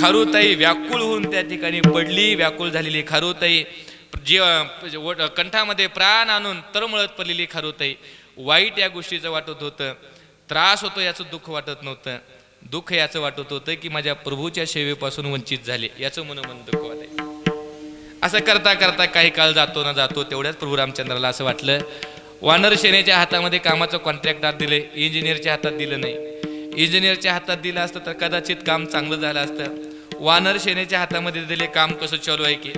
खारुताई व्याकुळ होऊन त्या ठिकाणी पडली. व्याकुळ झालेली खारुताई, कंठामध्ये प्राण आणून तळमळत पडलेली खारुताई. वाईट या गोष्टीचं वाटत होतं, त्रास होतो याचं दुःख वाटत नव्हतं. दुःख याचं वाटत होतं की माझ्या प्रभूच्या सेवेपासून वंचित झाले याचं मनोमन दुःख वाटायचं. असं करता करता काही काळ जातो ना जातो तेवढ्याच प्रभू रामचंद्राला असं वाटलं वानर सेनेच्या हातामध्ये कामाचं कॉन्ट्रॅक्ट दिले, इंजिनियरच्या हातात दिलं नाही. इंजिनियरच्या हातात दिलं असतं तर कदाचित काम चांगलं झालं असतं. वानर सेनेच्या हातामध्ये दिले, काम कसं चालू आहे की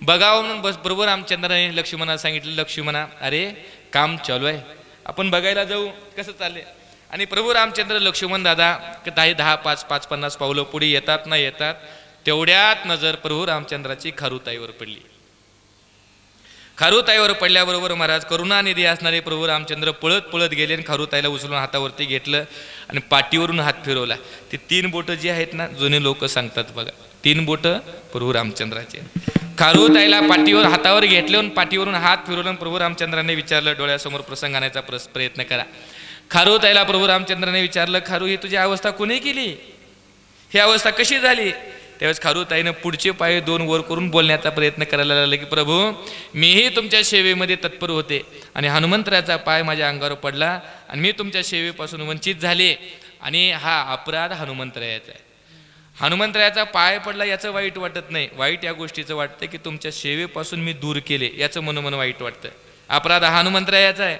बघावं म्हणून बस प्रभू रामचंद्राने लक्ष्मणाला सांगितलं, लक्ष्मणा अरे काम चालू आहे, आपण बघायला जाऊ कसं चाललंय. आणि प्रभू रामचंद्र लक्ष्मण दादा 10-5-50 पावलं पुढे येतात ना येतात तेवढ्यात नजर प्रभू रामचंद्राची खारुताईवर पडली. खारुताईवर पडल्याबरोबर महाराज करुणानिधी असणारे प्रभू रामचंद्र पळत पळत गेले आणि खारुताईला उचलून हातावरती घेतलं आणि पाठीवरून हात फिरवला. ती 3 बोटं जी आहेत ना, जुने लोक सांगतात बघा, 3 बोटं प्रभू रामचंद्राचे. खारुताईला पाठीवर हातावर घेतलं, पाठीवरून हात फिरवलं. प्रभू रामचंद्राने विचारलं, डोळ्यासमोर प्रसंग आणायचा प्रयत्न करा. खारुताईला प्रभू रामचंद्राने विचारलं, खारू ही तुझी अवस्था कोणी केली? ही अवस्था कशी झाली? त्यावेळेस खारुताईनं पुढचे पाय 2 वर करून बोलण्याचा प्रयत्न करायला लागला की प्रभू मीही तुमच्या सेवेमध्ये तत्पर होते आणि हनुमंतराचा पाय माझ्या अंगावर पडला आणि मी तुमच्या सेवेपासून वंचित झाले आणि हा अपराध हनुमंतरायाचा आहे. हनुमंतरायाचा पाय पडला याचं वाईट वाटत नाही, वाईट या गोष्टीचं वाटतं की तुमच्या सेवेपासून मी दूर केले याचं मनोमन वाईट वाटतं. अपराध हा हनुमंतरायाचा आहे.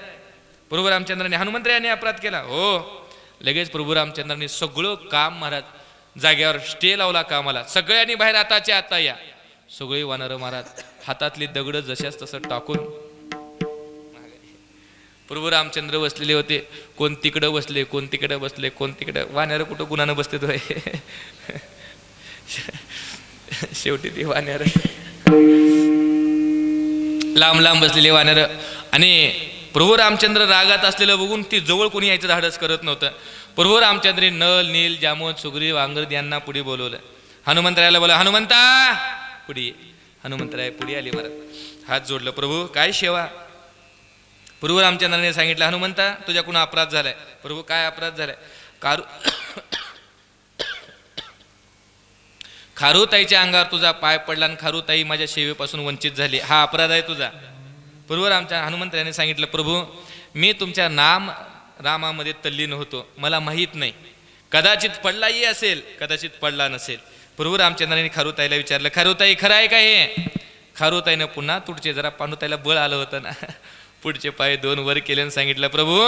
प्रभू रामचंद्राने हनुमंतरायाने अपराध केला हो. लगेच प्रभू रामचंद्राने सगळं काम महाराज जाग्यावर स्टे लावला कामाला. सगळ्यांनी बाहेर आताच्या आता या. सगळे वानर महाराज हातातली दगड जशाच तसं टाकून प्रभू रामचंद्र बसलेले होते. कोण तिकडं बसले, कोण तिकडं बसले, कोण तिकडं. वानर कुठं गुणानं बसते तो शेवटी ते वानर लांब लांब बसलेले वानर. आणि प्रभू रामचंद्र रागात असलेलं बघून ती जवळ कोणी यायचं धाडस करत नव्हतं. प्रभू रामचंद्र नल, नील, जामोद, सुग्रीव, अंगद यांना पुढे बोलवलं. हनुमंतरायाला बोला, हनुमंता पुढे. हनुमंतराय पुढे आले महाराज, हात जोडलं, प्रभू काय सेवा? प्रभू रामचंद्राने सांगितलं, हनुमंता तुझ्याकडून अपराध झालाय. प्रभू काय अपराध झालाय? खारुताईच्या अंगावर तुझा पाय पडला आणि खारुताई माझ्या सेवेपासून वंचित झाली, हा अपराध आहे तुझा. प्रभू हनुमंतराने सांगितलं, प्रभू मी तुमच्या नाम रामामध्ये तल्लीन होतो, मला माहीत नाही, कदाचित पडलाही असेल, कदाचित पडला नसेल. प्रभू रामचंद्रांनी खारुताईला विचारलं, खारुताई खरं आहे का हे? खारुताईनं पुन्हा तुडचे जरा पांडुताईला बळ आलं होतं ना, पुढचे पाय 2 वर केले आणि सांगितलं, प्रभू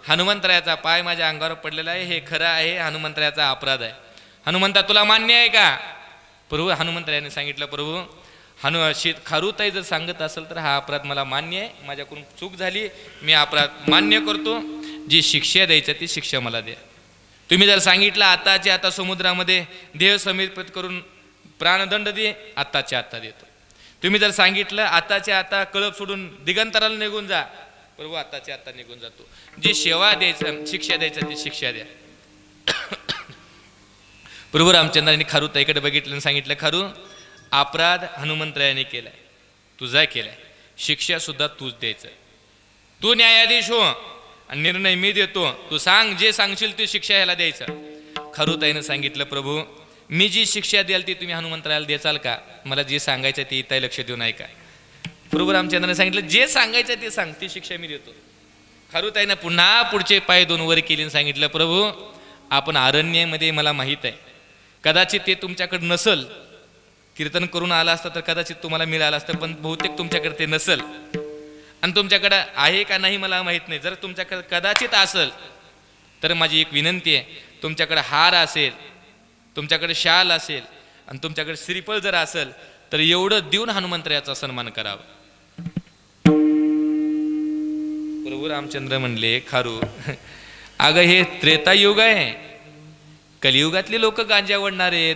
हनुमंतरायाचा पाय माझ्या अंगावर पडलेला आहे, हे खरं आहे, हनुमंतरायाचा अपराध आहे. हनुमंता तुला मान्य आहे का? प्रभू हनुमंतरायाने सांगितलं, प्रभू खारुताई जर सांगत असेल तर हा अपराध मला मान्य आहे, माझ्याकडून चूक झाली, मी अपराध मान्य करतो, जी शिक्षा द्यायचं ती शिक्षा मला द्या. तुम्ही जर सांगितलं आताच्या आता समुद्रामध्ये देह समर्पित करून प्राणदंड दे, आत्ताच्या आत्ता देतो. तुम्ही जर सांगितलं आताच्या आता कळप सोडून दिगंतराला निघून जा, प्रभू आताच्या आता निघून जातो. जी सेवा द्यायचं शिक्षा द्यायचं ती शिक्षा द्या. प्रभू रामचंद्रांनी खारुताईकडे बघितलं आणि सांगितलं, खारू अपराध हनुमंतरायाने केलाय, तुझा केलाय, शिक्षा सुद्धा तूच द्यायचं. तू न्यायाधीश हो आणि निर्णय मी देतो, तू सांग, जे सांगशील ती शिक्षा ह्याला द्यायचं. खारुताईनं सांगितलं, प्रभू मी जी शिक्षा द्याल ती तुम्ही हनुमंतरायाला द्याल का? मला जे सांगायचं ते इथं लक्ष देऊन ऐका. प्रभू रामचंद्राने सांगितलं, जे सांगायचं ते सांग, ती शिक्षा मी देतो. खारुताईनं पुन्हा पुढचे पाय 2 वर केले आणि सांगितलं, प्रभू आपण अरण्यामध्ये मला माहीत आहे, कदाचित ते तुमच्याकडे नसल, कीर्तन करून आला असता तर कदाचित तुम्हाला मिळालं असतं, पण बहुतेक तुमच्याकडे ते नसल आणि तुमच्याकडे आहे का नाही मला माहीत नाही. जर तुमच्याकडे कदाचित असेल तर माझी एक विनंती आहे, तुमच्याकडे हार असेल, तुमच्याकडे शाल असेल आणि तुमच्याकडे श्रीफळ जर असेल तर एवढं देऊन हनुमंतरायाचा सन्मान करावा. प्रभू रामचंद्र म्हणले, खारू अगं हे त्रेतायुग आहे, कलियुगातले लोक गांजा वडणारे आहेत,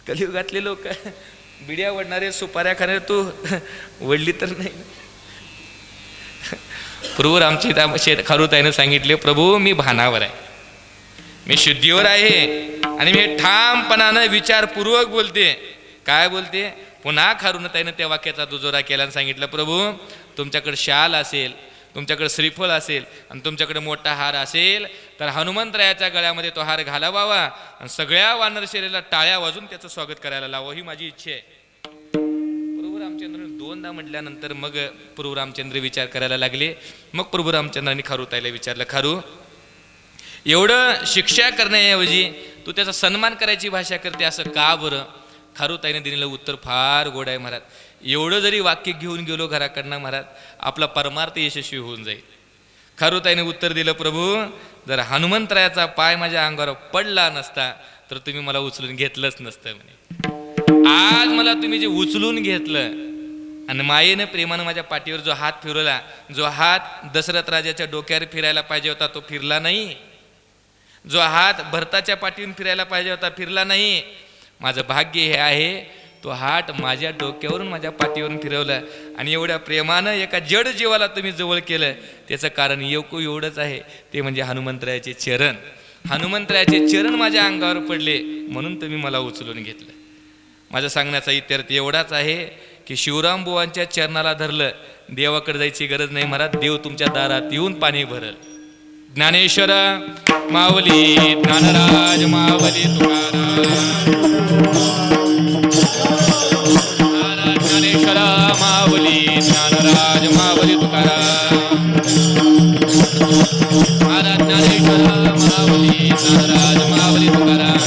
कलियुगातले लोक बिड्या वडणारे, सुपाऱ्या खाणारे, तू वडली तर नाही. प्रभू रामचंद्र खारुताईनं सांगितले, प्रभू मी भानावर आहे, मी शुद्धीवर आहे आणि मी ठामपणानं विचारपूर्वक बोलते. काय बोलते? पुन्हा खारुताईनं त्या वाक्याचा दुजोरा केला आणि सांगितलं, प्रभू तुमच्याकडे शाल असेल, तुमच्याकडे श्रीफळ असेल आणि तुमच्याकडे मोठा हार असेल तर हनुमंतरायाच्या गळ्यामध्ये तो हार घालावा आणि सगळ्या वानर शरीराला टाळ्या वाजून त्याचं स्वागत करायला लावावं, ही माझी इच्छा आहे. प्रभू रामचंद्र 2दा म्हटल्यानंतर मग प्रभू रामचंद्र विचार करायला लागले. मग प्रभू रामचंद्रांनी खारुताईला विचारलं, खारू एवढं शिक्षा करण्याऐवजी तू त्याचा सन्मान करायची भाषा करते असं का बरं? खारुताईने दिलेलं उत्तर फार गोड आहे महाराज. एवढं जरी वाक्य घेऊन गेलो घराकडनं महाराज, आपला परमार्थ यशस्वी होऊन जाईल. खारुताईने उत्तर दिलं, प्रभू जर हनुमंतरायाचा पाय माझ्या अंगावर पडला नसता तर तुम्ही मला उचलून घेतलंच नसतं म्हणे. आज मला तुम्ही जे उचलून घेतलं आणि मायेनं प्रेमानं माझ्या पाठीवर जो हात फिरवला, जो हात दशरथ राजाच्या डोक्यावर फिरायला पाहिजे होता तो फिरला नाही, जो हात भरताच्या पाठीवर फिरायला पाहिजे होता फिरला नाही. माझं भाग्य हे आहे तो हात माझ्या डोक्यावरून माझ्या पाठीवरून फिरवलं आणि एवढ्या प्रेमानं एका जड जीवाला तुम्ही जवळ केलं. त्याचं कारण एवढंच आहे, ते म्हणजे हनुमंतरायाचे चरण. हनुमंतरायाचे चरण माझ्या अंगावर पडले म्हणून तुम्ही मला उचलून घेतलं. माझा सांगण्याचा इत्यर्थ एवढाच आहे की शिवराम बुवांच्या चरणाला धरलं, देवाकडे जायची गरज नाही महाराज, देव तुमच्या दारात येऊन पाणी भरल. ज्ञानेश्वर माऊली, ज्ञानराज माऊली तुकाराम, ज्ञानेश्वर माऊली, ज्ञानराज माऊली तुकाराम, ज्ञानेश्वर माऊली, ज्ञानराज माऊली तुकाराम,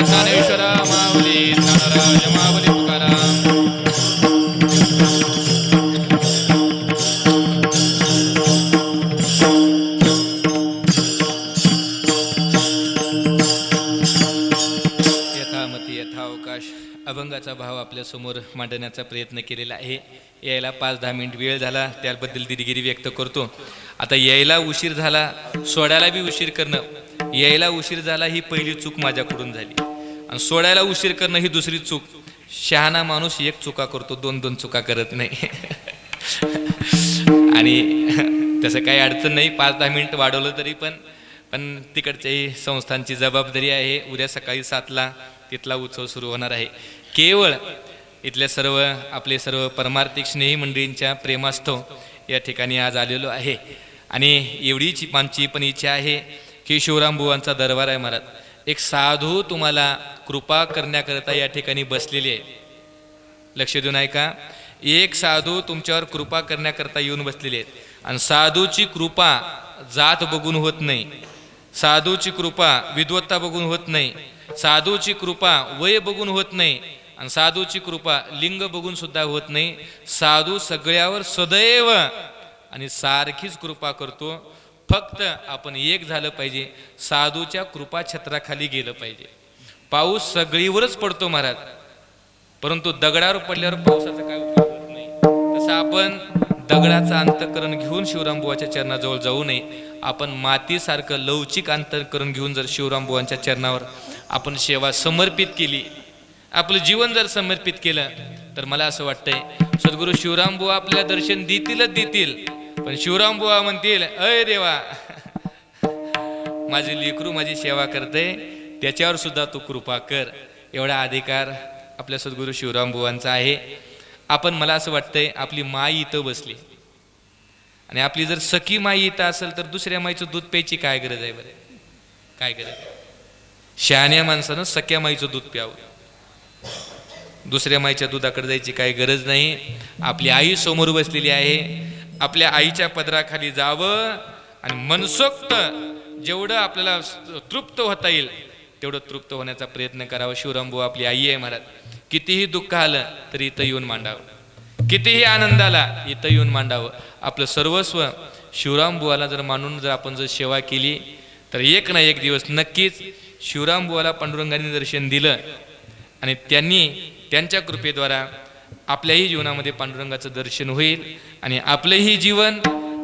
ज्ञानेश्वर माऊली, ज्ञानराज माऊली तुकाराम. अभंगाचा भाव आपल्यासमोर मांडण्याचा प्रयत्न केलेला आहे. यायला 5-10 मिनिट वेळ झाला, त्याबद्दल दिलगिरी व्यक्त करतो. आता यायला उशीर झाला, सोडायला बी उशीर करणं, यायला उशीर झाला ही पहिली चूक माझ्याकडून झाली आणि सोडायला उशीर करणं ही दुसरी चूक. शहाणा माणूस एक चुका करतो, 2-2 चुका करत नाही. आणि तसं काही अडचण नाही, 5-10 मिनिट वाढवलं तरी पण तिकडच्याही संस्थांची जबाबदारी आहे. उद्या सकाळी 7ला तिथला उत्सव सुरू होणार आहे. केवळ इथल्या आपले सर्व परमार्थिक स्नेही मंडळींच्या प्रेमास्तव या ठिकाणी आज आलेलो आहे आणि एवढीच आमची पण इच्छा आहे की शिवराम बुवांचा दरबार आहे महाराज, एक साधू तुम्हाला कृपा करण्याकरता या ठिकाणी बसलेले आहे. लक्ष देऊन ऐका, एक साधू तुमच्यावर कृपा करण्याकरता येऊन बसलेले आहेत आणि साधूची कृपा जात बघून होत नाही, साधूची कृपा विद्वत्ता बघून होत नाही, साधूची कृपा वय बघून होत नाही आणि साधूची कृपा लिंग बघून सुद्धा होत नाही. साधू सगळ्यावर सदैव आणि सारखीच कृपा करतो. फक्त आपण एक झालं पाहिजे, साधूच्या कृपा छत्राखाली गेलं पाहिजे. पाऊस सगळीवरच पडतो महाराज, परंतु दगडावर पडल्यावर पावसाचा काय उपयोग होत नाही. तसं आपण दगडाचं अंतःकरण घेऊन शिवरामबुवाच्या चरणाजवळ जाऊ नये. आपण मातीसारखं लवचिक अंतःकरण घेऊन जर शिवरामबुवांच्या चरणावर आपण सेवा समर्पित केली, आपलं जीवन जर समर्पित केलं, तर मला असं वाटतंय सद्गुरू शिवरामबुवा आपल्याला दर्शन देतीलच देतील, पण शिवरामबुवा म्हणतील अय देवा माझी लेकरू माझी सेवा करते, त्याच्यावर सुद्धा तू कृपा कर. एवढा अधिकार आपल्या सद्गुरू शिवरामबुवांचा आहे. आपण मला असं वाटतंय आपली माई इथं बसली आणि आपली जर सखी माई इथं असेल तर दुसऱ्या माईचं दूध प्यायची काय गरज आहे बरं? काय गरज आहे? शहाण्या माणसानं सख्या माईचं दूध प्यावं, दुसऱ्या माईच्या दुधाकडे जायची काही गरज नाही. आपली आई समोर बसलेली आहे, आपल्या आईच्या पदराखाली जावं आणि मनसोक्त जेवढं आपल्याला तृप्त होता येईल तेवढं तृप्त होण्याचा प्रयत्न करावा. शिवरामबुवा आपली आई आहे महाराज. कितीही दुःख आलं तरी इथं येऊन मांडावं, कितीही आनंद आला इथं येऊन मांडावं. आपलं सर्वस्व शिवरामबुवाला जर मानून जर आपण जर सेवा केली तर एक ना एक दिवस नक्कीच शिवरामबुवाला पांडुरंगाने दर्शन दिलं आणि त्यांनी त्यांच्या कृपेद्वारा आपल्याही जीवनामध्ये पांडुरंगाचं दर्शन होईल आणि आपलंही जीवन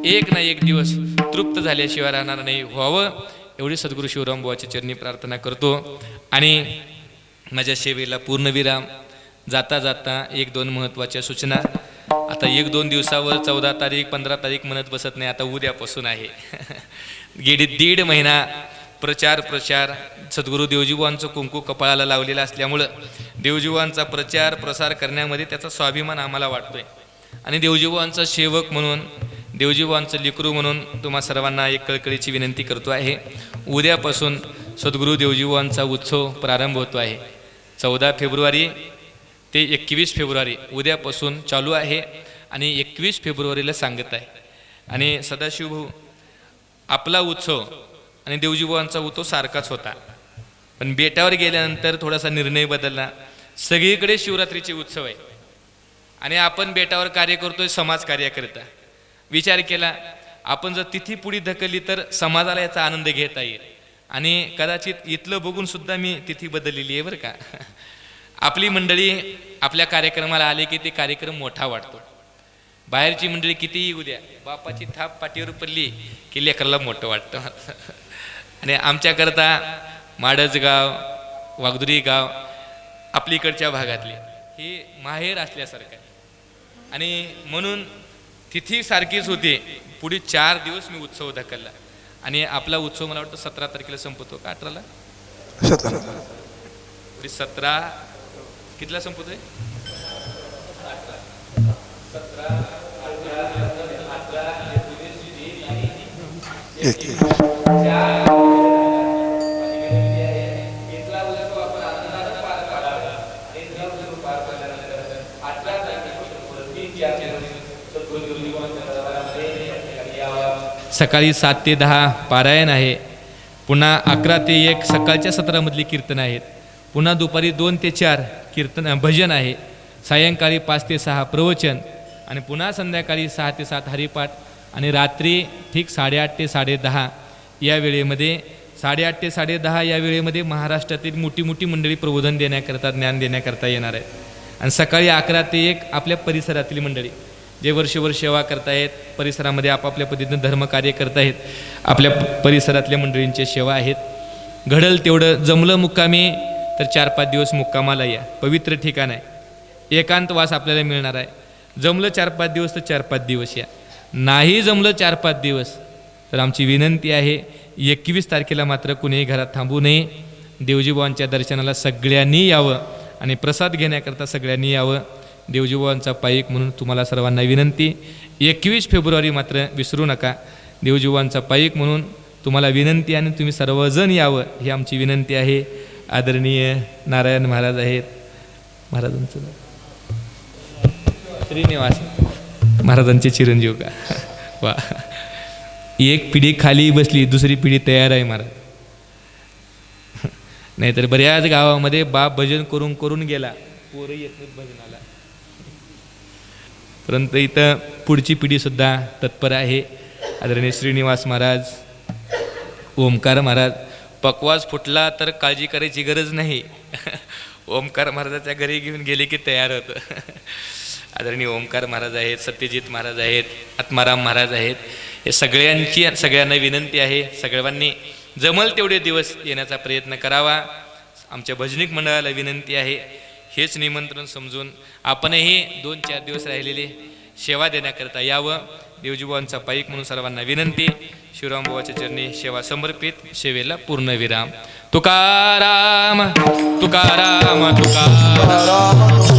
एक ना एक दिवस तृप्त झाल्याशिवाय राहणार नाही. व्हावं एवढी सद्गुरू शिवरामबुवाच्या चरणी प्रार्थना करतो. आणि माझ्या सेवेला पूर्णविराम. जाता जाता एक दोन महत्त्वाच्या सूचना. आता एक दोन दिवसावर 14 तारीख 15 तारीख म्हणत बसत नाही, आता उद्यापासून आहे. गेली 1.5 महिना प्रचार सद्गुरू देवजीबुवांचं कुंकू कपाळाला लावलेलं असल्यामुळं देवजीबुवांचा प्रचार प्रसार करण्यामध्ये त्याचा स्वाभिमान आम्हाला वाटतोय. आणि देवजीबुवांचा सेवक म्हणून, देवजीबुवांचं लेकरू म्हणून तुम्हा सर्वांना एक कळकळीची विनंती करतो आहे. उद्यापासून सद्गुरू देवजीबुवांचा उत्सव प्रारंभ होतो आहे. 14 फेब्रुवारी ते 21 फेब्रुवारी उद्यापासून चालू आहे आणि 21 फेब्रुवारीला सांगत आहे. आणि सदाशिव आपला उत्सव आणि देवजीबुवांचा उत्सव सारखाच होता, पण बेटावर गेल्यानंतर थोडासा निर्णय बदलला. सगळीकडे शिवरात्रीचे उत्सव आहे आणि आपण बेटावर कार्य करतोय समाज कार्याकरिता. विचार केला आपण जर तिथी पुढे ढकलली तर समाजाला याचा आनंद घेता येईल. आणि कदाचित इथलं बघून सुद्धा मी तिथी बदललेली आहे बरं का. आपली मंडळी आपल्या कार्यक्रमाला आले की ते कार्यक्रम मोठा वाटतो. बाहेरची मंडळी कितीही येऊ द्या, बापाची थाप पाठीवर पडली की लेकराला मोठं वाटतं. आणि आमच्याकरता माडजगाव, वागदुरी गाव आपलीकडच्या भागातले हे माहेर असल्यासारखं आहे. आणि म्हणून तिथी सारखीच होती. पुढे 4 दिवस मी उत्सव ढकलला आणि आपला उत्सव मला वाटतं 17 तारखेला संपतो का 18ला? 17 कितीला संपतोय? 17 सकाळी 7 ते 10 पारायण आहे. पुन्हा 11 ते 1 सकाळच्या सत्रामधली कीर्तन आहेत. पुन्हा दुपारी 2 ते 4 कीर्तन भजन आहे. सायंकाळी 5 ते 6 प्रवचन आणि पुन्हा संध्याकाळी 6 ते 7 हरिपाठ आणि रात्री ठीक 8:30 ते 10:30 या वेळेमध्ये 8:30 ते 10:30 या वेळेमध्ये महाराष्ट्रातील मोठी मोठी मंडळी प्रबोधन देण्याकरता ज्ञान देण्याकरता येणार आहेत. आणि सकाळी 11 ते 1 आपल्या परिसरातील मंडळी जे वर्षभर सेवा करतायत, परिसरामध्ये आपापल्या पद्धतीनं धर्मकार्य करतायत, आपल्या परिसरातल्या मंडळींच्या सेवा आहेत. घडल तेवढं जमलं मुक्कामी तर 4-5 दिवस मुक्कामाला या. पवित्र ठिकाण आहे, एकांतवास आपल्याला मिळणार आहे. जमलं 4-5 दिवस तर 4-5 दिवस या. नाही जमलं 4-5 दिवस तर आमची विनंती आहे 21 तारखेला मात्र कुणीही घरात थांबू नये. देवजीबुवांच्या दर्शनाला सगळ्यांनी यावं आणि प्रसाद घेण्याकरता सगळ्यांनी यावं. देवजीबुवांचा पाईक म्हणून तुम्हाला सर्वांना विनंती. 21 फेब्रुवारी मात्र विसरू नका. देवजीबुवांचा पाईक म्हणून तुम्हाला विनंती आणि तुम्ही सर्वजण यावं ही आमची विनंती आहे. आदरणीय नारायण महाराज आहेत. महाराजांचं श्रीनिवास महाराजांचे चिरंजीव का वा. एक पिढी खाली बसली, दुसरी पिढी तयार आहे महाराज. नाहीतर बऱ्याच गावामध्ये बाप भजन करून करून गेला, पोरं येत नाहीत भजनाला. परंतु इथं पुढची पिढी सुद्धा तत्पर आहे. आदरणीय श्रीनिवास महाराज, ओमकार महाराज. पकवास फुटला तर काळजी करायची गरज नाही. ओमकार महाराजाच्या घरी घेऊन गेले की तयार होतं. आदरणीय ओमकार महाराज आहेत, सत्यजित महाराज आहेत, आत्माराम महाराज आहेत. हे सगळ्यांना विनंती आहे, सगळ्यांनी जमल तेवढे दिवस येण्याचा प्रयत्न करावा. आमच्या भजनिक मंडळाला विनंती आहे, हेच निमंत्रण समजून आपणही 2-4 दिवस राहिलेले सेवा देण्याकरता यावं. देवजीबाबांचा पाईक म्हणून सर्वांना विनंती. शिवरामबाबाच्या चरणी सेवा समर्पित, सेवेला पूर्ण विराम. तुकाराम तुकाराम तुकाराम.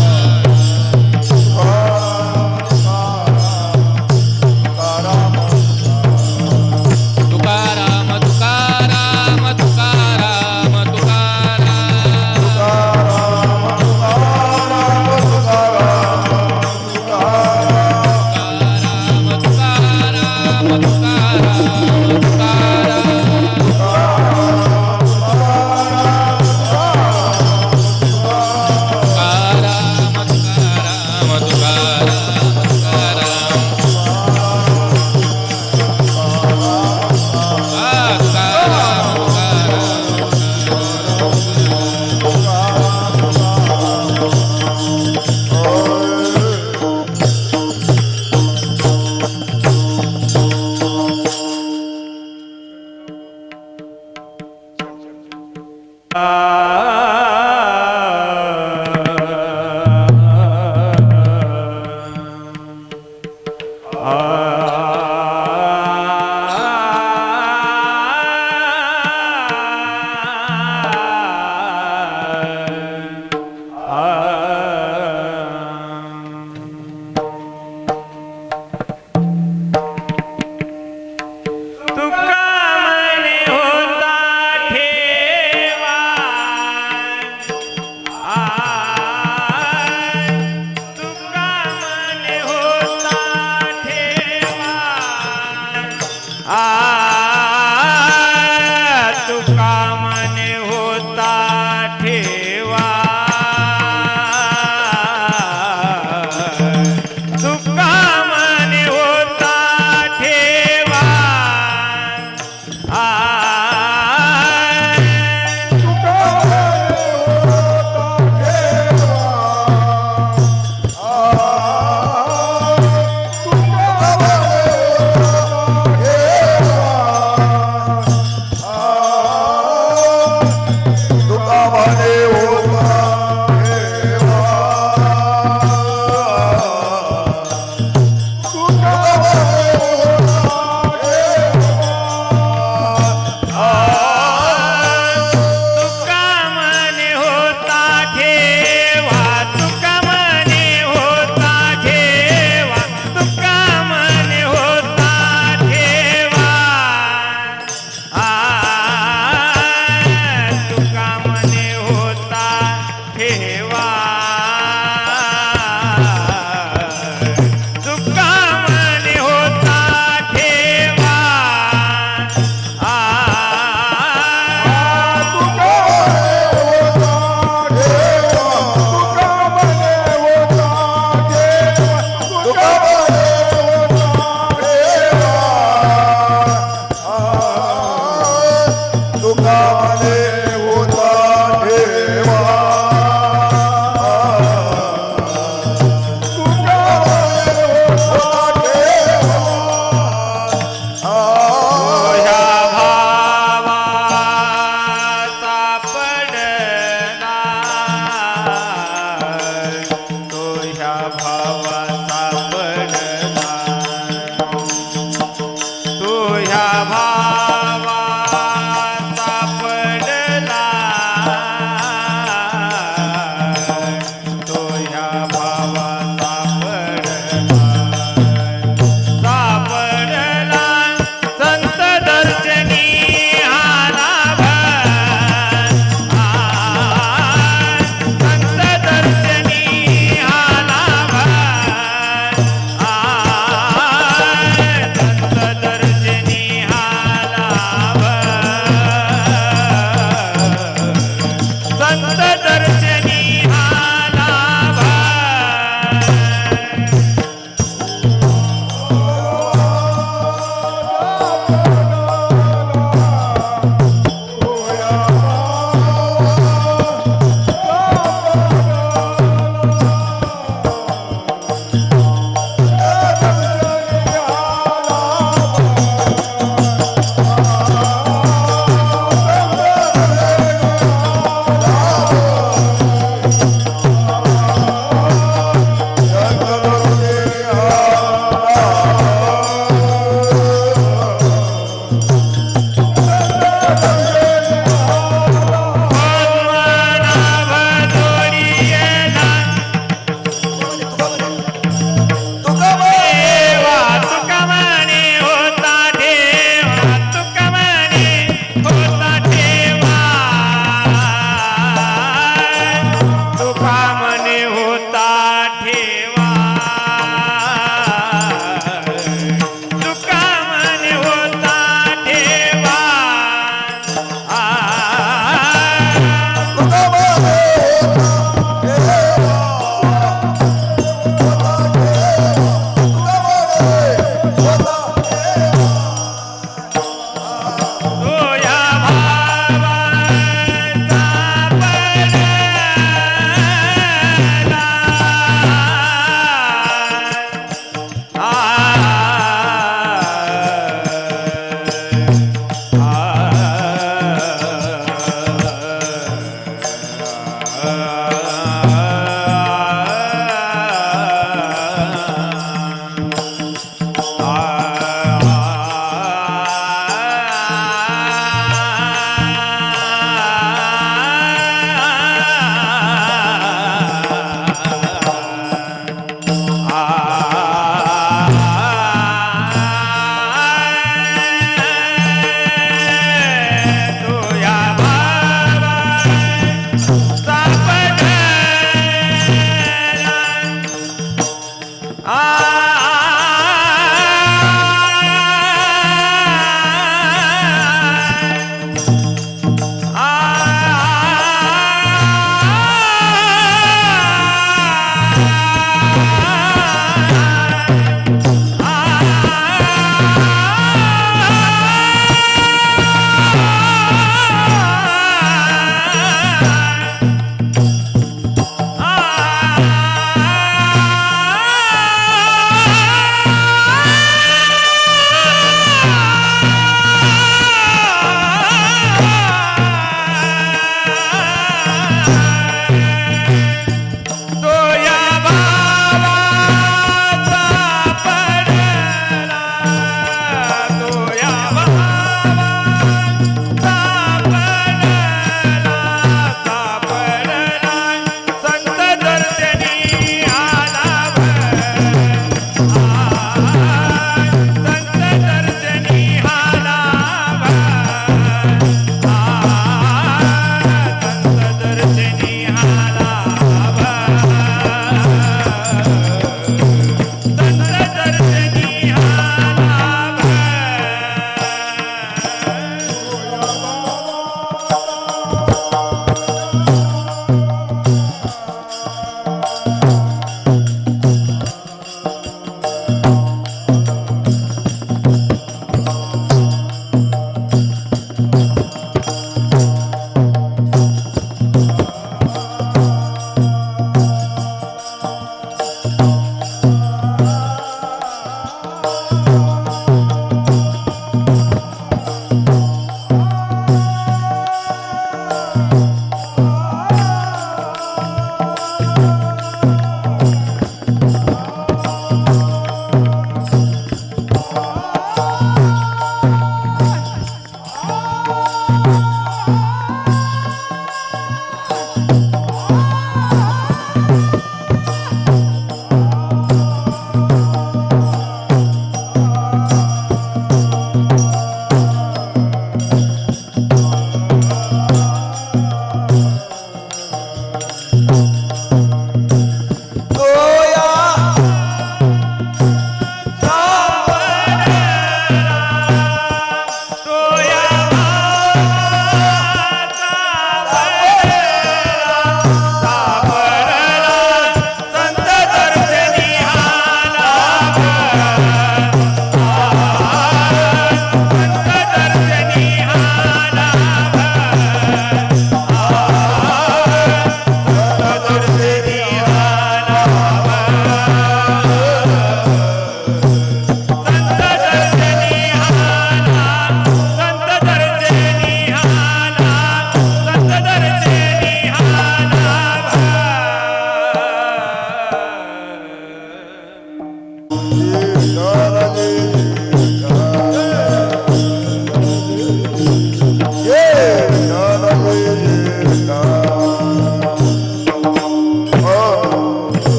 भावा सापडला